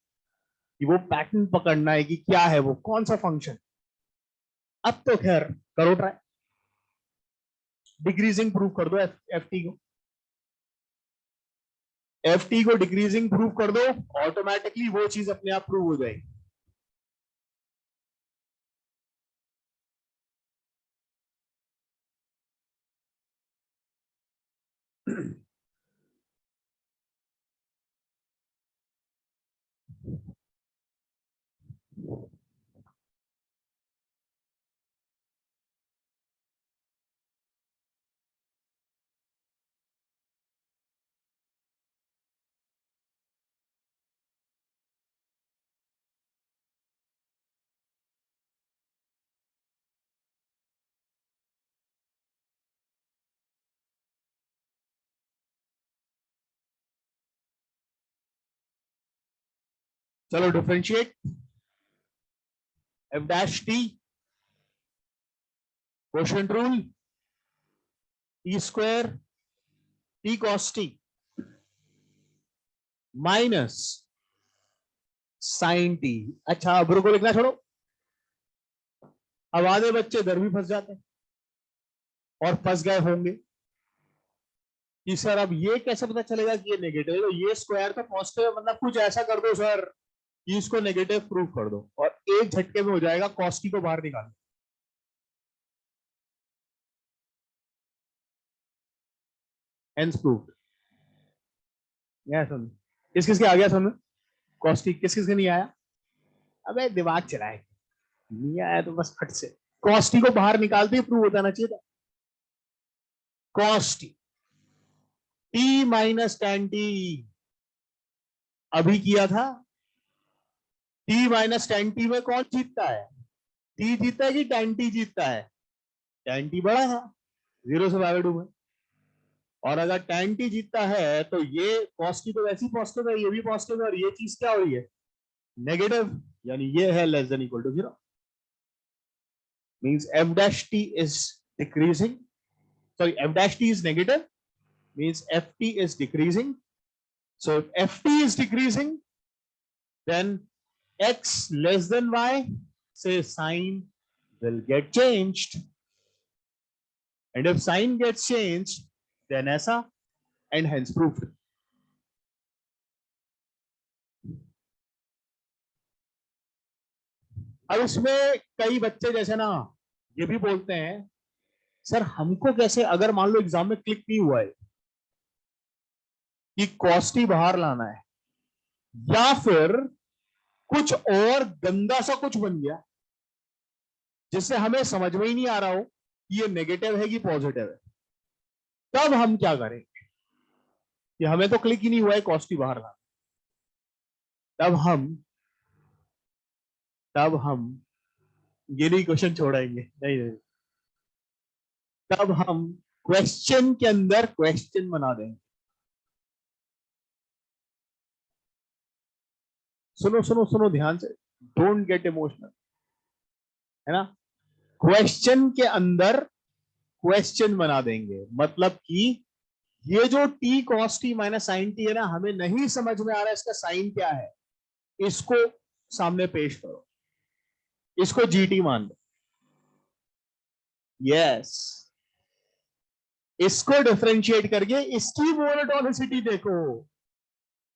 कि वो पैटर्न पकड़ना है कि क्या है वो, कौन सा फंक्शन। अब तो खैर करो ट्राई, डिक्रीजिंग प्रूव कर दो एफ टी को, एफ टी को डिक्रीजिंग प्रूव कर दो, ऑटोमेटिकली वो चीज अपने आप प्रूव हो जाएगी। चलो differentiate f dash t quotient rule t square t cos t minus sine t. अच्छा अब को लिखना छोड़ो, अब आधे बच्चे इधर भी फंस जाते हैं और फंस गए होंगे कि सर अब ये कैसे पता चलेगा कि ये नेगेटिव है, तो ये स्क्वायर तो पॉजिटिव है, मतलब कुछ ऐसा कर दो सर कि इसको नेगेटिव प्रूव कर दो और एक झटके में हो जाएगा, कॉस टी को बाहर निकालो। Hence proved. सुन किस किसके आ गया समझ, कॉस टी किस किसके नहीं आया? अबे दिमाग चलाए, नहीं आया तो बस फट से कॉस टी को बाहर निकालते ही प्रूव हो जाना चाहिए था। Cos T T minus ten T अभी किया था। टी माइनस टेन टी में कौन जीतता है? टी जीतता है कि टेन टी जीतता है? टेन टी बड़ा था 0 से 2 में, और अगर टेन टी जीतता है तो ये कॉस टी तो वैसे ही पॉजिटिव है, ये भी पॉजिटिव है, और ये चीज क्या हो रही है? नेगेटिव, यानी ये है less than equal to 0। Means f dash t is decreasing, sorry, f dash t is negative, means ft is decreasing. So if ft is decreasing, then x less than y, say sign will get changed, and if sign gets changed, then aisa, and hence proved. अब इसमें कई बच्चे जैसे ना ये भी बोलते हैं सर हमको कैसे, अगर मान लो एग्जाम में क्लिक नहीं हुआ है कि कॉस्टी बाहर लाना है, या फिर कुछ और गंदा सा कुछ बन गया जिससे हमें समझ में ही नहीं आ रहा हो कि ये नेगेटिव है कि पॉजिटिव है, तब हम क्या करें कि हमें तो क्लिक ही नहीं हुआ है कॉस्टी बाहर लाना। तब हम ये नहीं क्वेश्चन छोड़ाएंगे, नहीं नहीं, तब हम क्वेश्चन के अंदर क्वेश्चन बना देंगे। सुनो सुनो सुनो ध्यान से, डोंट गेट इमोशनल, है ना? क्वेश्चन के अंदर क्वेश्चन बना देंगे, मतलब कि ये जो t cos t minus sine t है ना, हमें नहीं समझ में आ रहा है इसका साइन क्या है, इसको सामने पेश करो, इसको जीटी मान लो। यस, इसको डिफरेंशिएट करके इसकी मोनोटोनिसिटी देखो,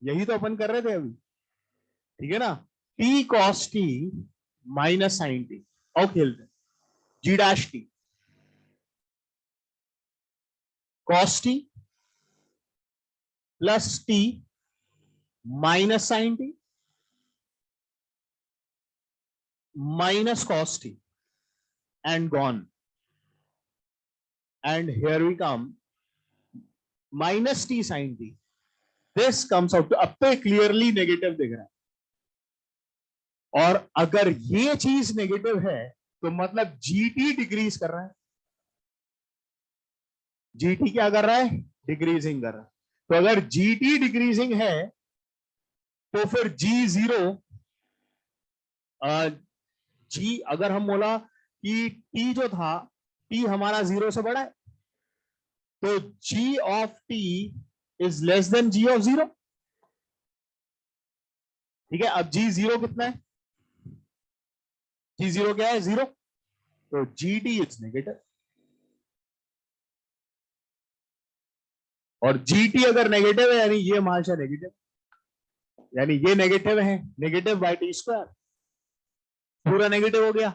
यही तो अपन कर रहे थे अभी, ठीक है ना? T cos t minus sine t, और खेलते g dash t cos t plus t minus sine t minus cos t and gone, and here we come minus t sin t, this comes out to, अब तो clearly negative दिख रहा है, और अगर ये चीज नेगेटिव है तो मतलब जीटी डिक्रीज कर रहा है। जीटी क्या कर रहा है? डिक्रीजिंग कर रहा है। तो अगर जीटी डिक्रीजिंग है तो फिर जी जीरो, जी अगर हम बोला कि टी जो था, टी हमारा 0 से बड़ा है, तो g of t is less then g of 0। ठीक है, अब g जीरो कितना है? g जीरो क्या है? 0, तो gt इज नेगेटिव, और gt अगर नेगेटिव है यानी ये हमेशा नेगेटिव, यानी ये नेगेटिव है, नेगेटिव बाई टी स्क्वायर, पूरा नेगेटिव हो गया,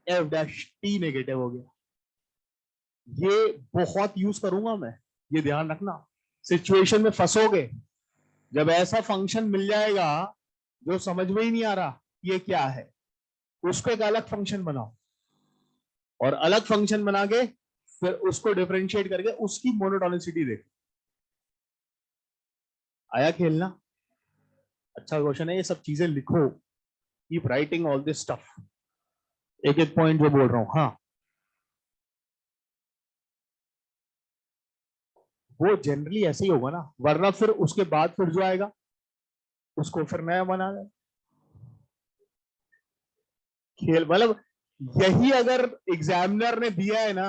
एफ डैश टी नेगेटिव हो गया। ये बहुत यूज करूंगा मैं, ये ध्यान रखना, सिचुएशन में फंसोगे जब ऐसा फंक्शन मिल जाएगा जो समझ में ही नहीं आ रहा ये क्या है, उसको एक अलग फंक्शन बनाओ और अलग फंक्शन बना के फिर उसको डिफरेंशिएट करके उसकी मोनोटोनिसिटी देखो। आया खेलना? अच्छा क्वेश्चन है, ये सब चीजें लिखो, keep writing all this stuff, एक एक पॉइंट जो बोल रहा हूं। हाँ, वो जनरली ऐसे ही होगा ना, वरना फिर उसके बाद फिर जो आएगा उसको फिर नया बना दे खेल। मतलब यही अगर एग्जामिनर ने दिया है ना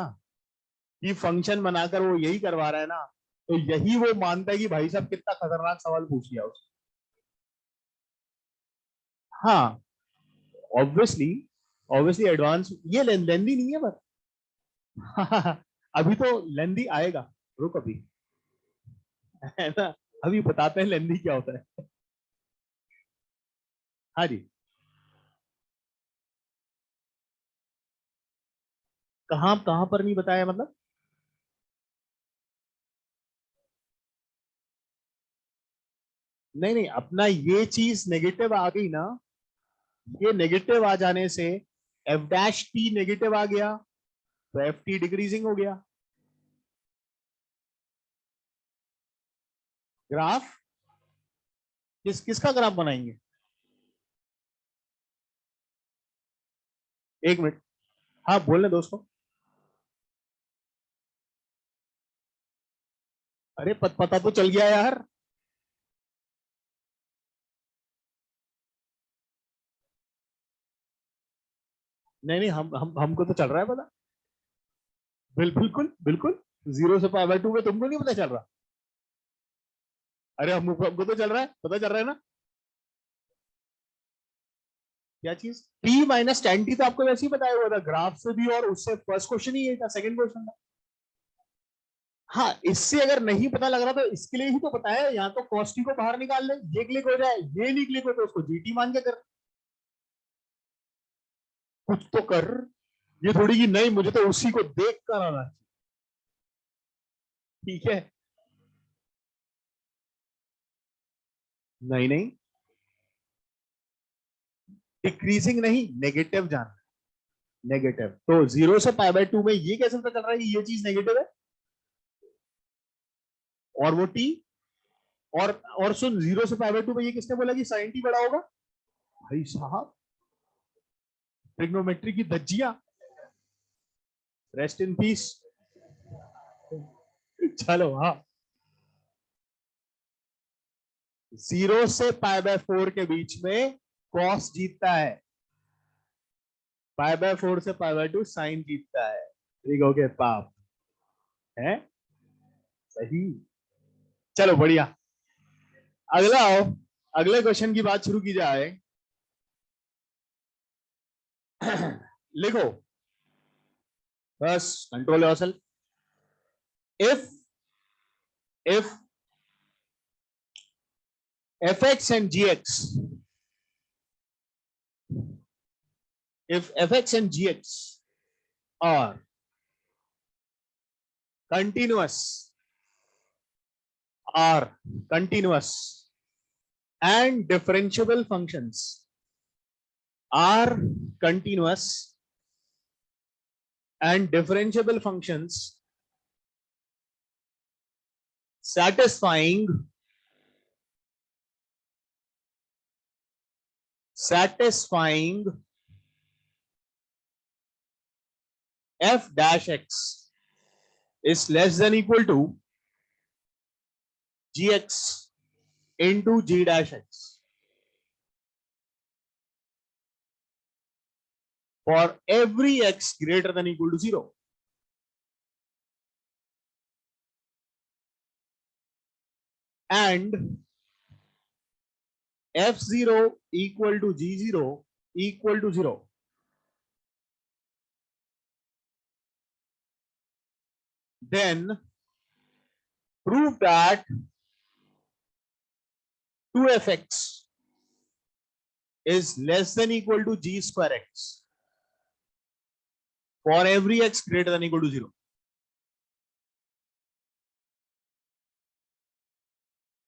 कि फंक्शन बनाकर वो यही करवा रहा है ना, तो यही वो मानता है कि भाई साहब कितना खतरनाक सवाल पूछ लिया उसने। हाँ, ऑब्वियसली, ऑब्वियसली एडवांस ये लेंदी नहीं है बस। अभी तो लेंदी आएगा, रुक अभी, है ना, अभी बताते हैं लेंदी क्या होता है। हाँ जी, कहाँ कहाँ पर नहीं बताया मतलब? नहीं नहीं, अपना ये चीज नेगेटिव आ गई ना, ये नेगेटिव आ जाने से एफ डैश टी नेगेटिव आ गया तो एफ टी डिक्रीजिंग हो गया। ग्राफ किसका ग्राफ बनाएंगे? एक मिनट, हाँ बोलने दोस्तों। अरे पता तो चल गया यार। नहीं नहीं, हम हमको तो चल रहा है पता। बिल्कुल बिल्कुल, जीरो से पाई बाय टू में तुमको नहीं पता चल रहा? अरे हमको हमको तो चल रहा है, पता चल रहा है ना। क्या चीज? टी माइनस टेन टी तो आपको वैसे ही बताया हुआ था ग्राफ से भी, और उससे फर्स्ट क्वेश्चन ही ये था, सेकंड क्वेश्चन था। हाँ, इससे अगर नहीं पता लग रहा तो इसके लिए ही तो बताया, यहाँ तो कॉस्टी को बाहर निकाल ले, ये क्लिक हो जाए, ये नहीं क्लिक हो तो उसको जीटी मान के कर। कुछ तो कर, ये थोड़ी कि नहीं मुझे तो उसी को देख कर आना चाहिए। ठीक है, नहीं नहीं, डिक्रीजिंग नहीं, नेगेटिव जाना, नेगेटिव। तो जीरो से पाई बाय टू में ये कैसे पता चल रहा है कि ये चीज नेगेटिव है? और वो टी, और सुन, जीरो से पाई बाय टू में ये किसने बोला कि साइन टी बड़ा होगा? भाई साहब, ट्रिग्नोमेट्री की धज्जियां, रेस्ट इन पीस। चलो हाँ, जीरो से पाई बाय फोर के बीच में कॉस जीतता है, पाई बाय फोर से पाई बाय टू साइन जीतता है। ठीक हो गए पाप, है सही। चलो बढ़िया, अगला आओ, अगले क्वेश्चन की बात शुरू की जाए। लिखो, बस control yourself. If f x and g x, if fx and gx are continuous, are continuous and differentiable functions, are continuous and differentiable functions satisfying f dash x is less than equal to gx into g dash x for every x greater than equal to 0. And f0 equal to g0 equal to 0. Then prove that 2fx is less than equal to g square x for every x greater than equal to 0.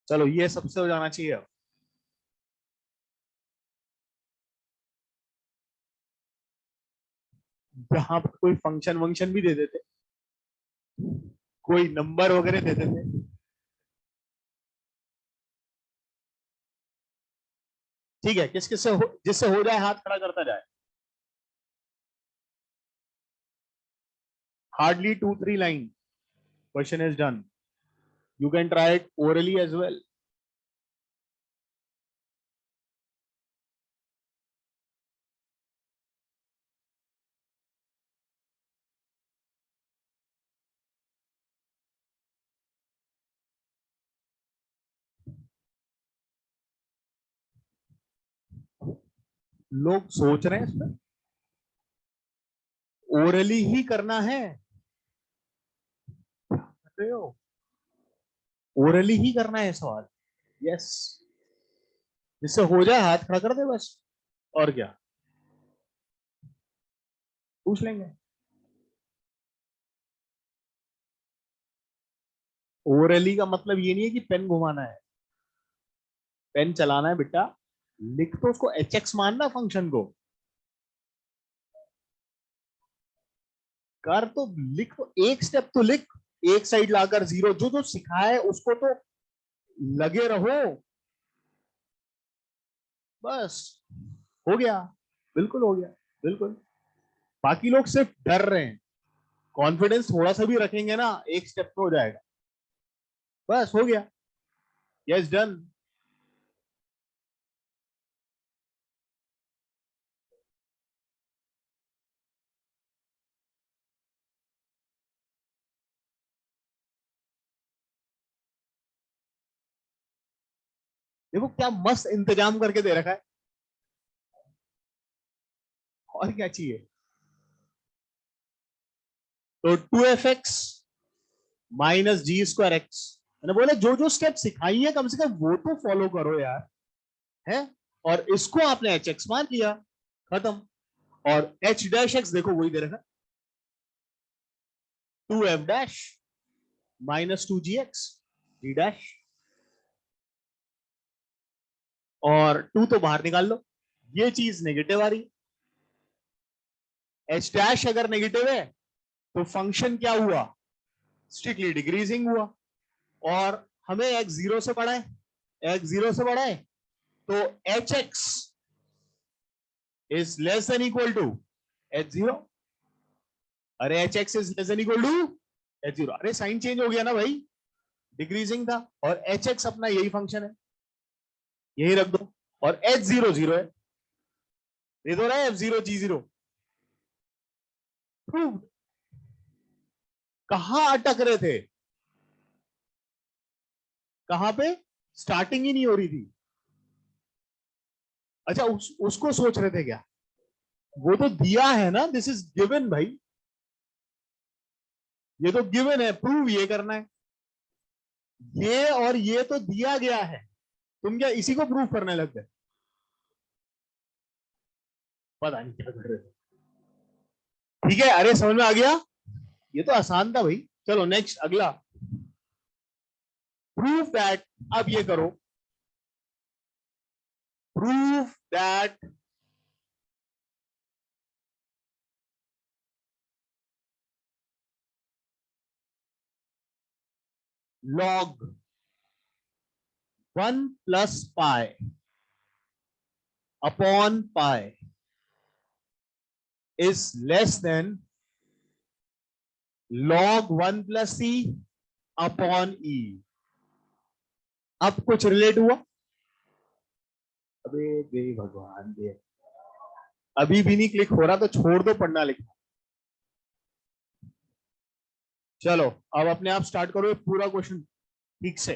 चलो ये सबसे हो जाना चाहिए अब। जहां पर कोई फंक्शन वंक्शन भी दे देते, कोई नंबर वगैरह दे देते। ठीक है, किस किस से जिससे हो जाए हाथ खड़ा करता जाए। Hardly 2-3 line, question is done. You can try it orally as well. लोग सोच रहे हैं इसमें, ओरली ही करना है। कर रहे हो, ओरली ही करना है सवाल। यस, जिससे हो जाए हाथ खड़ा कर दे बस, और क्या पूछ लेंगे। ओरली का मतलब ये नहीं है कि पेन घुमाना है, पेन चलाना है बेटा। लिख तो उसको एच एक्स मानना फंक्शन को, कर तो लिख, तो एक स्टेप तो लिख। एक साइड लाकर जीरो, जो जो सिखाया है उसको तो लगे रहो बस। हो गया, बिल्कुल हो गया, बिल्कुल। बाकी लोग सिर्फ डर रहे हैं, कॉन्फिडेंस थोड़ा सा भी रखेंगे ना, एक स्टेप में हो जाएगा। बस हो गया। Yes, done. देखो क्या मस्त इंतजाम करके दे रखा है, और क्या चाहिए। तो 2f(x) -g²x। मैंने बोला जो जो स्टेप सिखाई है कम से कम वो तो फॉलो करो यार, है। और इसको आपने एच एक्स मान लिया, खत्म। और एच डैश एक्स देखो वही दे रखा, 2f' -2gx g डैश। और 2 तो बाहर निकाल लो, ये चीज नेगेटिव आ रही। एच डैश अगर नेगेटिव है तो फंक्शन क्या हुआ, स्ट्रिक्टली डिक्रीजिंग हुआ। और हमें एक्स जीरो से बड़ा है, एक्स जीरो से बड़ा है, तो h x is less than equal to h zero. अरे h x is less than equal to h zero, अरे साइन चेंज हो गया ना भाई, डिक्रीजिंग था। और एच एक्स अपना यही फंक्शन है, यही रख दो। और एच जीरो जीरो है, दे दो रहा है एफ जीरो जी जीरो। प्रूव। कहां अटक रहे थे, कहां पे स्टार्टिंग ही नहीं हो रही थी। अच्छा उसको सोच रहे थे क्या, वो तो दिया है ना, दिस इज गिवन भाई, ये तो गिवन है, प्रूव ये करना है। ये और ये तो दिया गया है, तुम क्या इसी को प्रूव करने लग गए। पता नहीं क्या कर रहे थे। ठीक है, अरे समझ में आ गया, ये तो आसान था भाई। चलो नेक्स्ट, अगला। प्रूव दैट, अब ये करो, prove that log 1 + π/π is less than log 1 + c/e। अब कुछ रिलेट हुआ। अबे दे भगवान दे, अभी भी नहीं क्लिक हो रहा तो छोड़ दो पढ़ना लिखना। चलो अब अपने आप स्टार्ट करो पूरा क्वेश्चन ठीक से।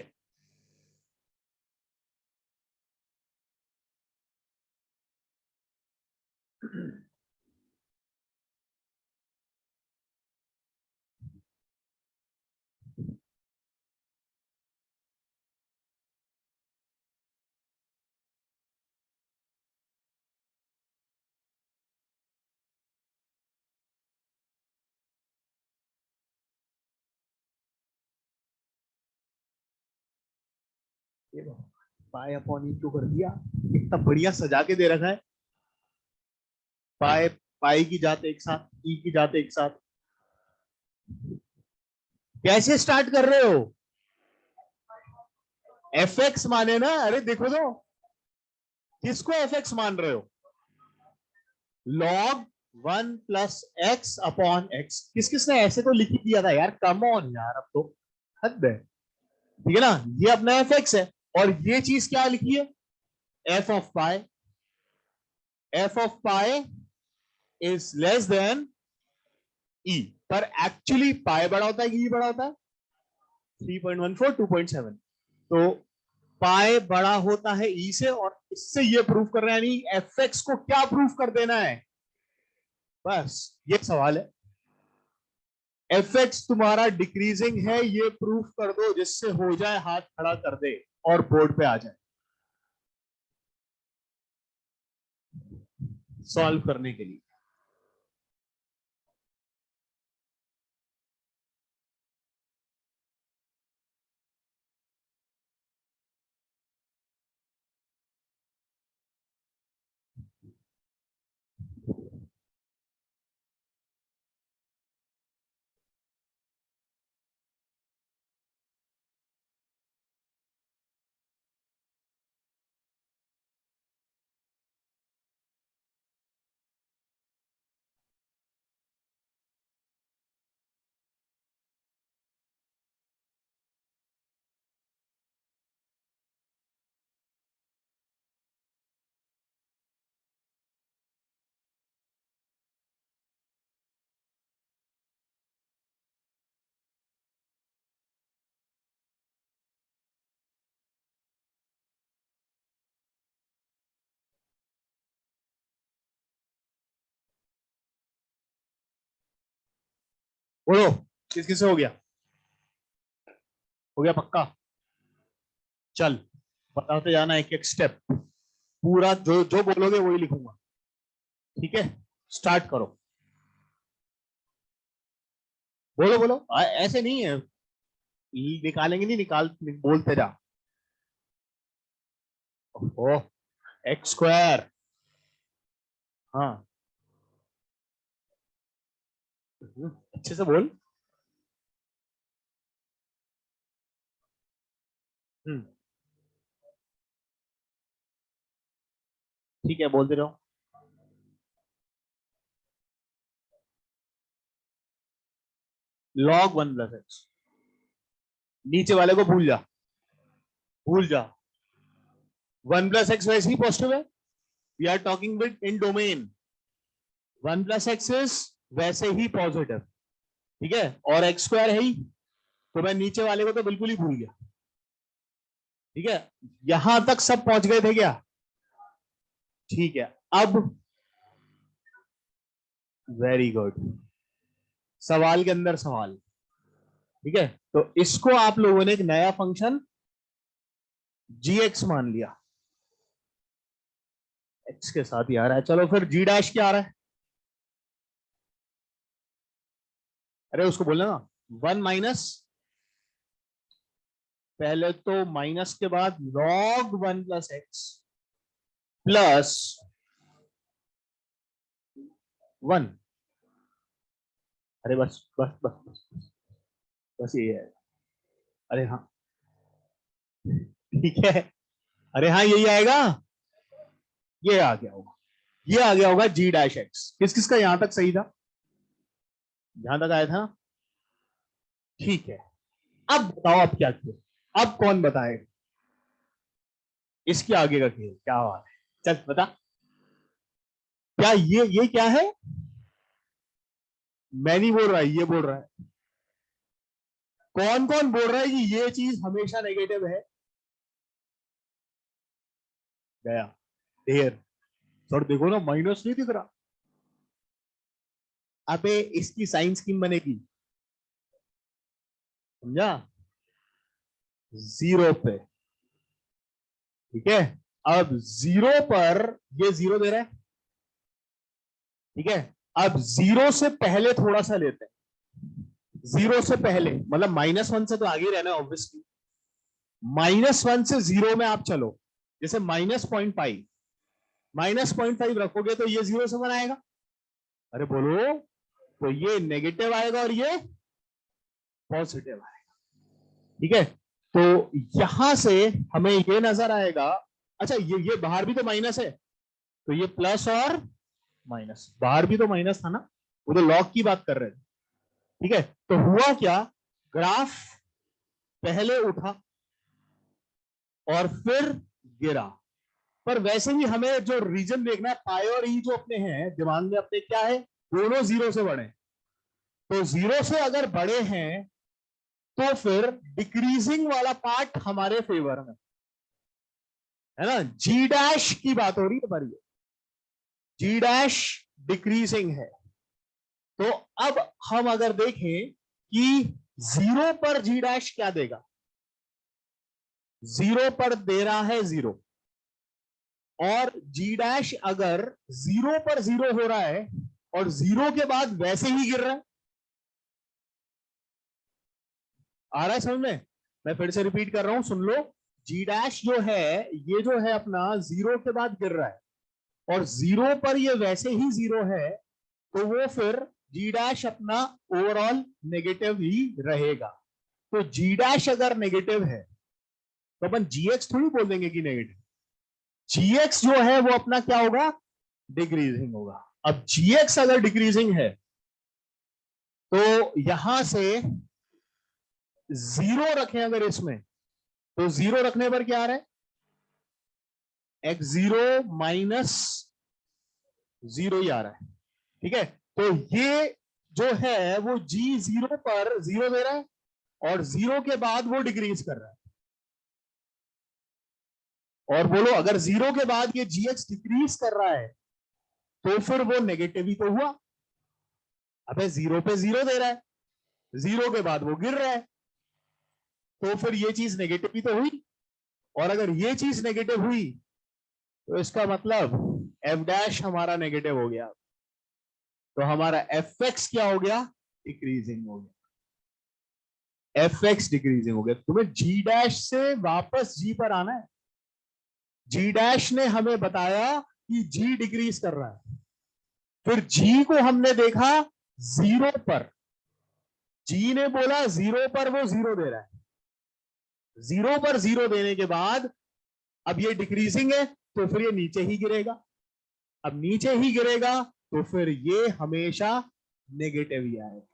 ये पाई अपॉन ई टू कर दिया, इतना बढ़िया सजा के दे रखा है। पाई पाई की जाते एक साथ, ई की जाते एक साथ। कैसे स्टार्ट कर रहे हो? एफ एक्स माने ना, अरे देखो तो, किसको एफ एक्स मान रहे हो? Log 1 + x/x। किस किसने ऐसे तो लिख ही दिया था यार, कम ऑन यार, अब तो हद है। ठीक है ना, ये अपना एफ एक्स है, और ये चीज क्या लिखी है? F of pi. F of pi is less than e, पर एक्चुअली पाई बड़ा होता है कि ई बड़ा होता है? 3.14 2.7। तो पाई बड़ा होता है ई से, और इससे ये प्रूफ कर रहे हैं, यानी एफ एक्स को क्या प्रूफ कर देना है, बस ये सवाल है। एफ एक्स तुम्हारा डिक्रीजिंग है, ये प्रूफ कर दो, जिससे हो जाए हाथ खड़ा कर दे और बोर्ड पे आ जाए सॉल्व करने के लिए। बोलो, किस किससे हो गया? हो गया पक्का? चल, बताते जाना एक एक स्टेप, पूरा जो जो बोलोगे वही लिखूंगा। ठीक है, स्टार्ट करो। बोलो बोलो, ऐसे नहीं है, निकालेंगे नहीं, निकाल बोलते जा। ओ, एक्स स्क्वायर। हाँ, अच्छे से बोल। हम्म, ठीक है, बोलते रहो। log 1 + x, नीचे वाले को भूल जा, भूल जा। 1 + x वैसे ही पॉजिटिव है, we are talking within domain. 1 + x is वैसे ही पॉजिटिव, ठीक है, और एक्स स्क्वायर है ही, तो मैं नीचे वाले को तो बिल्कुल ही भूल गया। ठीक है, यहां तक सब पहुंच गए थे क्या? ठीक है, अब वेरी गुड, सवाल के अंदर सवाल। ठीक है, तो इसको आप लोगों ने एक नया फंक्शन जी एक्स मान लिया, एक्स के साथ ही आ रहा है। चलो फिर जी डैश क्या आ रहा है? अरे उसको बोलना ना, 1 - पहले तो माइनस के बाद log 1 + x +1। अरे बस बस बस बस बस ये है। अरे हाँ, ठीक है, अरे हाँ यही आएगा, ये आ गया होगा, ये आ गया होगा जी डैश एक्स। किस किस का यहां तक सही था? यहां तक आया था, ठीक है। अब बताओ, अब क्या किया, अब कौन बताएगा इसके आगे का खेल क्या बात है? चल बता, क्या ये क्या है? मैं नहीं बोल रहा, ये बोल रहा है। कौन कौन बोल रहा है कि ये चीज हमेशा नेगेटिव है? गया ढेर। सर देखो ना, माइनस नहीं दिख रहा। अबे इसकी साइन स्कीम बनेगी, समझा? 0 पे, ठीक है। अब 0 पर ये 0 दे रहा है, ठीक है। अब 0 से पहले थोड़ा सा लेते हैं, 0 से पहले मतलब -1 से तो आगे ही रहना है ऑब्वियसली। -1 से 0 में आप चलो, जैसे -0.5, -0.5 रखोगे तो ये 0 से 1 आएगा। अरे बोलो, तो ये नेगेटिव आएगा और ये पॉजिटिव आएगा। ठीक है, तो यहां से हमें ये नजर आएगा, अच्छा ये बाहर भी तो माइनस है, तो ये प्लस और माइनस, बाहर भी तो माइनस था ना, वो तो लॉग की बात कर रहे थे। ठीक है, तो हुआ क्या, ग्राफ पहले उठा और फिर गिरा, पर वैसे भी हमें जो रीजन देखना है, पाई और ई जो अपने हैं दिमाग में अपने, क्या है, दोनों 0 से बड़े, तो 0 से अगर बड़े हैं तो फिर डिक्रीजिंग वाला पार्ट हमारे फेवर में है ना, जी डैश की बात हो रही है हमारी, जी डैश डिक्रीजिंग है। तो अब हम अगर देखें कि 0 पर जी डैश क्या देगा, 0 पर दे रहा है 0, और जी डैश अगर 0 पर 0 हो रहा है और 0 के बाद वैसे ही गिर रहा है, आ रहा है समझ में, मैं फिर से रिपीट कर रहा हूं, सुन लो, जी डैश जो है ये जो है अपना 0 के बाद गिर रहा है, और 0 पर ये वैसे ही 0 है, तो वो फिर जी डैश अपना ओवरऑल नेगेटिव ही रहेगा। तो जी डैश अगर नेगेटिव है तो अपन जी एक्स थोड़ी बोल देंगे कि नेगेटिव, जी एक्स जो है वो अपना क्या होगा, डिक्रीजिंग होगा। अब जी एक्स अगर डिक्रीजिंग है तो यहां से 0 रखें अगर इसमें, तो 0 रखने पर क्या आ रहा है, x0 माइनस 0 ही आ रहा है। ठीक है, तो ये जो है वो जी 0 पर 0 दे रहा है और 0 के बाद वो डिक्रीज कर रहा है, और बोलो अगर 0 के बाद ये जी एक्स डिक्रीज कर रहा है तो फिर वो नेगेटिव ही तो हुआ। अबे 0 पे 0 दे रहा है, 0 के बाद वो गिर रहा है, तो फिर ये चीज नेगेटिव ही तो हुई, और अगर ये चीज नेगेटिव हुई तो इसका मतलब एफ डैश हमारा नेगेटिव हो गया, तो हमारा एफ एक्स क्या हो गया, डिक्रीजिंग हो गया, एफ एक्स डिक्रीजिंग हो गया। तुम्हें जी डैश से वापस जी पर आना है, जी डैश ने हमें बताया कि जी डिक्रीज कर रहा है, फिर जी को हमने देखा 0 पर, जी ने बोला 0 पर वो 0 दे रहा है, 0 पर 0 देने के बाद अब ये डिक्रीजिंग है तो फिर ये नीचे ही गिरेगा, अब नीचे ही गिरेगा तो फिर ये हमेशा नेगेटिव ही आएगा,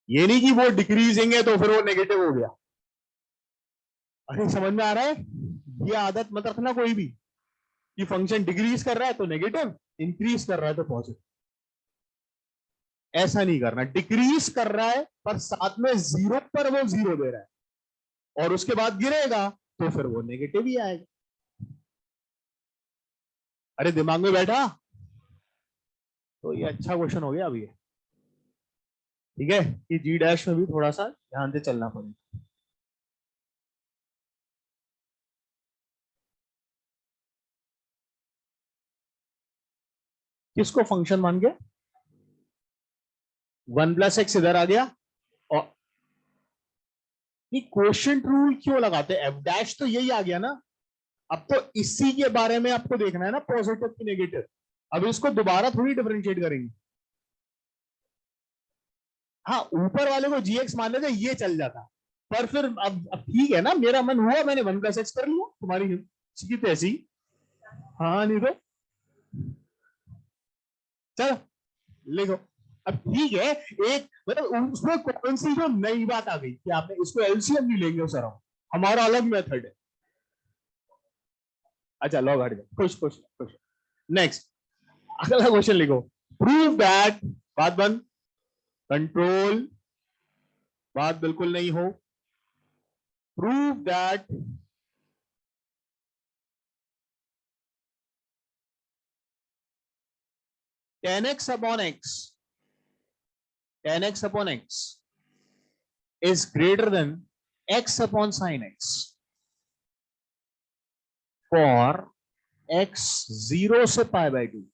ये नहीं कि वो डिक्रीजिंग है तो फिर वो नेगेटिव हो गया। अरे समझ में आ रहा है, ये आदत मत रखना कोई भी, कि फंक्शन डिक्रीज कर रहा है तो नेगेटिव, इंक्रीज कर रहा है तो पॉजिटिव, ऐसा नहीं करना, डिक्रीज कर रहा है पर साथ में 0 पर वो 0 दे रहा है और उसके बाद गिरेगा तो फिर वो नेगेटिव ही आएगा। अरे दिमाग में बैठा, तो ये अच्छा क्वेश्चन हो गया अभी, ठीक है, कि जी डैश में भी थोड़ा सा ध्यान से चलना पड़ेगा। किसको फंक्शन मान गया, 1 + x इधर आ गया, और ये क्वोशिएंट रूल क्यों लगाते हैं, एफ डैश तो यही आ गया ना, अब तो इसी के बारे में आपको देखना है ना, पॉजिटिव की नेगेटिव, अब इसको दोबारा थोड़ी डिफरेंशिएट करेंगे। हाँ, ऊपर वाले को जी एक्स मान लेते ये चल जाता, पर फिर अब ठीक है ना, मेरा मन हुआ मैंने 1 + x कर लिया, तुम्हारी की तैसी, हाँ नहीं तो चलो लिखो। अब ठीक है, एक मतलब उसमें कौन सी जो नई बात आ गई कि आपने इसको एलसीएम नहीं लेंगे सर, हमारा अलग मेथड है। अच्छा लॉग हट गया, खुश खुश खुश। नेक्स्ट, अगला क्वेश्चन लिखो, प्रूव दैट, बात बंद, कंट्रोल, बात बिल्कुल नहीं हो, prove that tan x upon x is greater than x upon sin x for x 0 से π/2।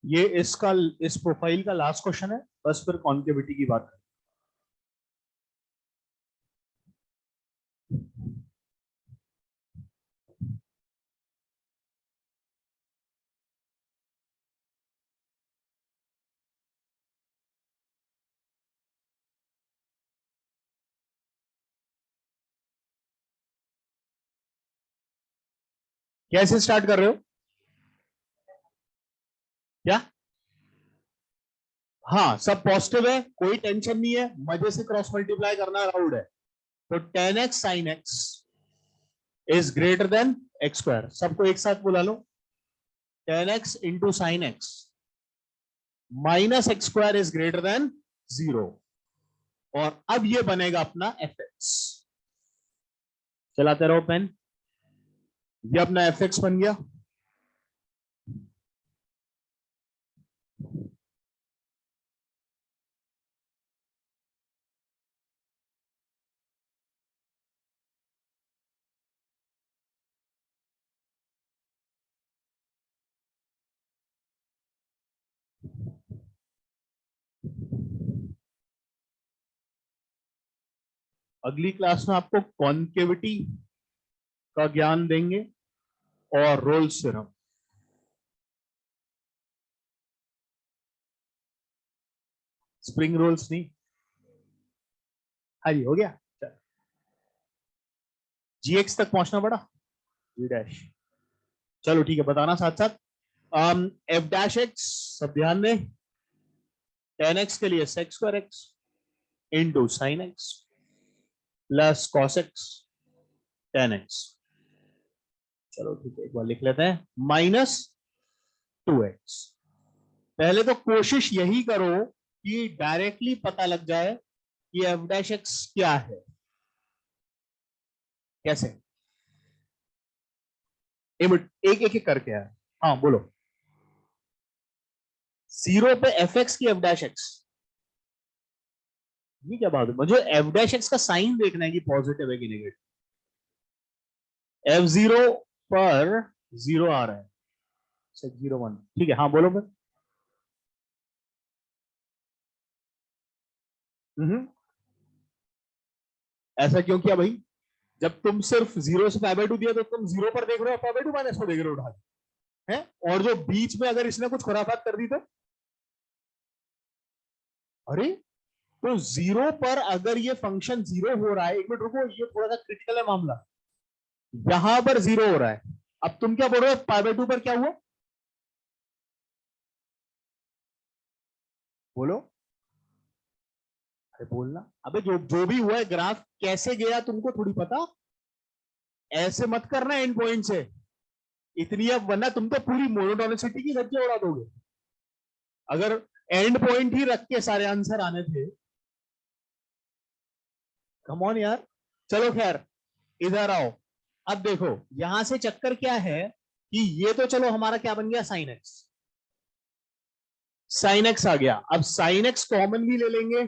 ये इसका इस प्रोफाइल का लास्ट क्वेश्चन है, बस फिर कॉन्केविटी की बात करें। कैसे स्टार्ट कर रहे हो? क्या? हाँ, सब पॉजिटिव है, कोई टेंशन नहीं है, मजे से क्रॉस मल्टीप्लाई करना अलाउड है। तो 10x sin x is greater then x square. सबको एक साथ बुला लो। 10x into sine x minus x square is greater than 0। और अब ये बनेगा अपना एफ एक्स। चलाते रहो पेन। ये अपना एफ एक्स बन गया। अगली क्लास में आपको कॉन्केविटी का ज्ञान देंगे और रोल्स थ्योरम। स्प्रिंग रोल्स नहीं। हाँ जी, हो गया। जी एक्स तक पहुंचना पड़ा, जी डैश। चलो ठीक है, बताना साथ साथ। एफ डैश एक्स, सब ध्यान दें। 10x के लिए sex square x into sine x plus cos x 10x। चलो ठीक है, एक बार लिख लेते हैं, माइनस 2x। पहले तो कोशिश यही करो कि डायरेक्टली पता लग जाए कि एफ डैश एक्स क्या है। कैसे? एक एक एक करके है। हाँ बोलो। 0 पे एफ एक्स की एफ डैश एक्स, ये क्या बात है? मुझे एफ डैश एक्स का साइन देखना है कि पॉजिटिव है कि नेगेटिव। F0 पर 0 आ रहा है, 0 1। ठीक है, हाँ बोलो फिर। ऐसा क्यों किया भाई? जब तुम सिर्फ 0 से π/2 दिया तो तुम 0 पर देख रहे हो, π/2 माइनस को देख रहे हो उठा के, है? और जो बीच में अगर इसने कुछ खुराफात कर दी तो? अरे, तो 0 पर अगर ये फंक्शन 0 हो रहा है, एक मिनट रुको, ये थोड़ा सा क्रिटिकल है मामला। यहां पर 0 हो रहा है, अब तुम क्या बोल रहे हो, π/2 पर क्या हुआ? बोलो। अरे बोलना। अबे जो जो भी हुआ है, ग्राफ कैसे गया तुमको थोड़ी पता। ऐसे मत करना एंड पॉइंट से इतनी, अब वरना तुम तो पूरी मोनोटोनिसिटी की धज्जियां उड़ा दोगे। अगर एंड पॉइंट ही रख के सारे आंसर आने थे। कम ऑन यार। चलो खैर, इधर आओ। अब देखो, यहां से चक्कर क्या है कि ये तो चलो हमारा क्या बन गया, साइन एक्स। साइन एक्स आ गया, अब साइन एक्स कॉमन भी ले लेंगे,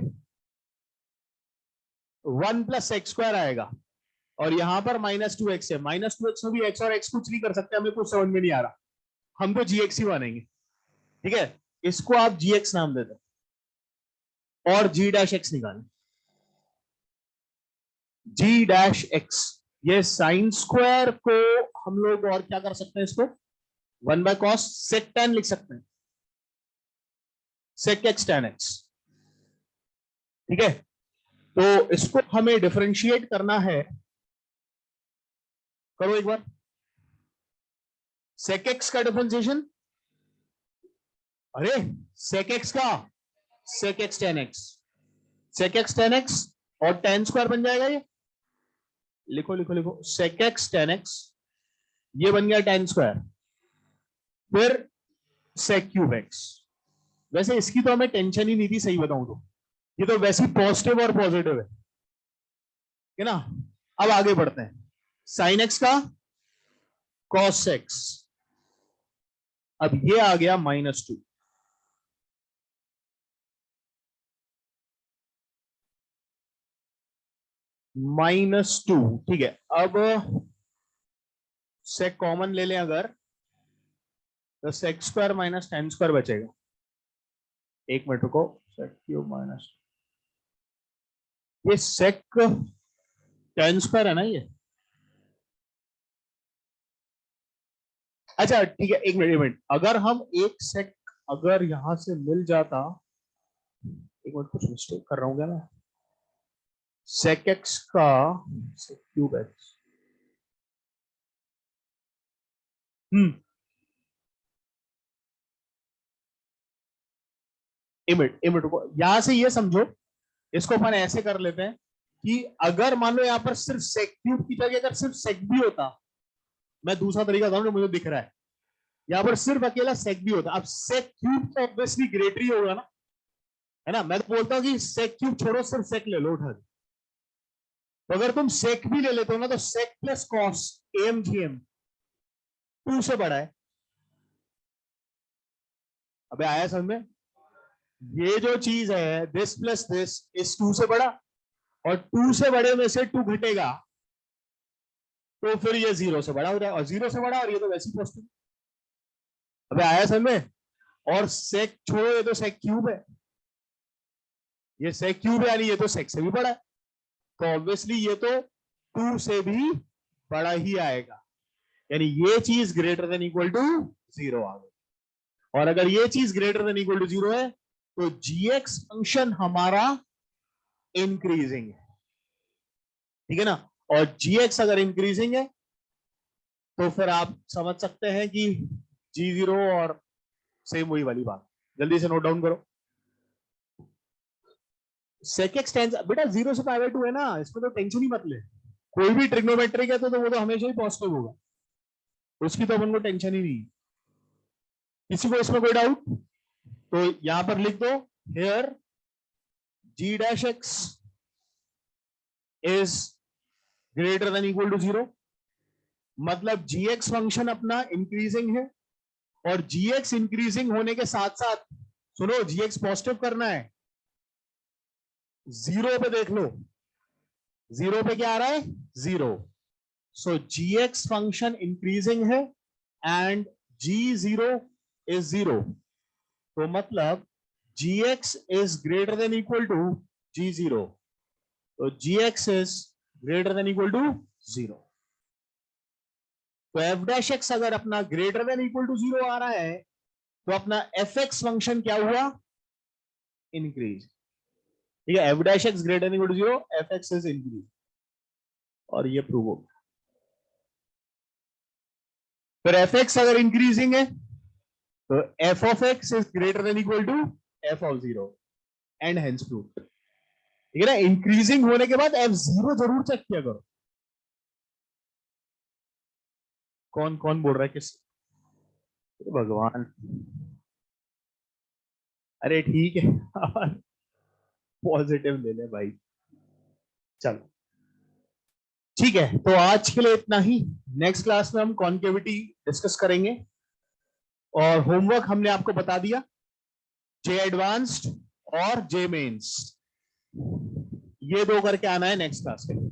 1 प्लस एक्स स्क्वायर आएगा। और यहां पर -2x है, -2x में भी x और x कुछ नहीं कर सकते, हमें कुछ समझ में नहीं आ रहा, हम तो जी एक्स ही मानेंगे। ठीक है, इसको आप जी एक्स नाम दे दो और जी डैश एक्स निकालें। जी डैश एक्स, ये साइन स्क्वायर को हम लोग और क्या कर सकते हैं, इसको 1/cos sec tan लिख सकते हैं, sec x tan x। ठीक है, तो इसको हमें डिफरेंशिएट करना है। करो एक बार। sec x का डिफरेंशिएशन, अरे sec x का, sec x tan x, sec x tan x और tan स्क्वायर बन जाएगा ये। लिखो लिखो लिखो, sec x tan x, ये बन गया tan स्क्वायर, फिर sec क्यूब x। वैसे इसकी तो हमें टेंशन ही नहीं थी, सही बताऊं तो ये तो वैसे पॉजिटिव और पॉजिटिव है ना। अब आगे बढ़ते हैं, साइन एक्स का कॉस एक्स, अब ये आ गया -2। -2, ठीक है। अब से कॉमन ले लें अगर, तो sec square minus tan square बचेगा। एक मिनट रुको, sec क्यूब माइनस ये sec tan स्क्वायर है ना ये। अच्छा ठीक है, एक मिनट अगर हम एक sec अगर यहां से मिल जाता, एक मिनट कुछ मिस्टेक कर रहा हूँ क्या मैं, sec x का sec क्यूब x, इमिट रुको, यहां से ये समझो, इसको अपन ऐसे कर लेते हैं कि अगर मान लो यहाँ पर सिर्फ sec क्यूब की जगह अगर सिर्फ sec भी होता, मैं दूसरा तरीका बताऊं जो मुझे दिख रहा है, यहाँ पर सिर्फ अकेला sec भी होता। अब sec क्यूब तो ऑब्वियसली ग्रेटर ही होगा ना, है ना। मैं तो बोलता हूँ कि sec क्यूब छोड़ो, सिर्फ sec ले लो उठा दो। तो अगर तुम sec भी ले लेते हो ना, तो sec प्लस कॉस amgm 2 से बड़ा है। अबे आया समझ में, ये जो चीज है दिस प्लस दिस इस 2 से बड़ा, और 2 से बड़े में से 2 घटेगा तो फिर ये 0 से बड़ा हो जाएगा, और 0 से बड़ा, और ये तो वैसे ही पॉजिटिव। अबे आया समझ में। और sec छोड़ो, ये तो sec क्यूब है, ये sec क्यूब है, यानी ये तो sec से भी बड़ा है, तो ऑब्वियसली ये तो 2 से भी बड़ा ही आएगा, यानी ये चीज ग्रेटर देन इक्वल टू 0 आ गई। और अगर ये चीज ग्रेटर देन इक्वल टू 0 है तो gx फंक्शन हमारा इंक्रीजिंग है, ठीक है ना। और gx अगर इंक्रीजिंग है तो फिर आप समझ सकते हैं कि g0 और सेम वही वाली बात, जल्दी से नोट डाउन करो। sec x टेंस बेटा 0 से पाई बाय 2 है ना, इसमें तो टेंशन ही मत ले। कोई भी ट्रिग्नोमेट्रिक है तो वो तो हमेशा ही पॉजिटिव होगा, उसकी तो अपन को टेंशन ही नहीं। किसी को इसमें कोई डाउट तो यहां पर लिख दो, here g dash x is greater than equal to 0, मतलब gx फंक्शन अपना इंक्रीजिंग है, और gx इंक्रीजिंग होने के साथ साथ सुनो gx पॉजिटिव करना है, 0 पे देख लो, 0 पे क्या आ रहा है 0, सो gx फंक्शन इंक्रीजिंग है एंड g0 इज 0, तो मतलब gx is greater than equal to g0, तो gx is greater than equal to 0। तो एफ डैश एक्स अगर अपना ग्रेटर देन इक्वल टू 0 आ रहा है तो अपना एफ एक्स फंक्शन क्या हुआ, इंक्रीज, ठीक है। F dash x greater than equal to 0, f x is increase, और ये प्रूव हो गया। फिर एफ एक्स अगर इंक्रीजिंग है तो f of x is greater than equal to f of 0 and hence prove, ठीक है ना। इंक्रीजिंग होने के बाद एफ 0 जरूर चेक किया करो। कौन कौन बोल रहा है किस, भगवान, अरे ठीक है पॉजिटिव ले ले भाई, चलो ठीक है। तो आज के लिए इतना ही, नेक्स्ट क्लास में हम कॉन्केविटी डिस्कस करेंगे, और होमवर्क हमने आपको बता दिया, जे एडवांस्ड और जे मेंस, ये दो करके आना है नेक्स्ट क्लास में।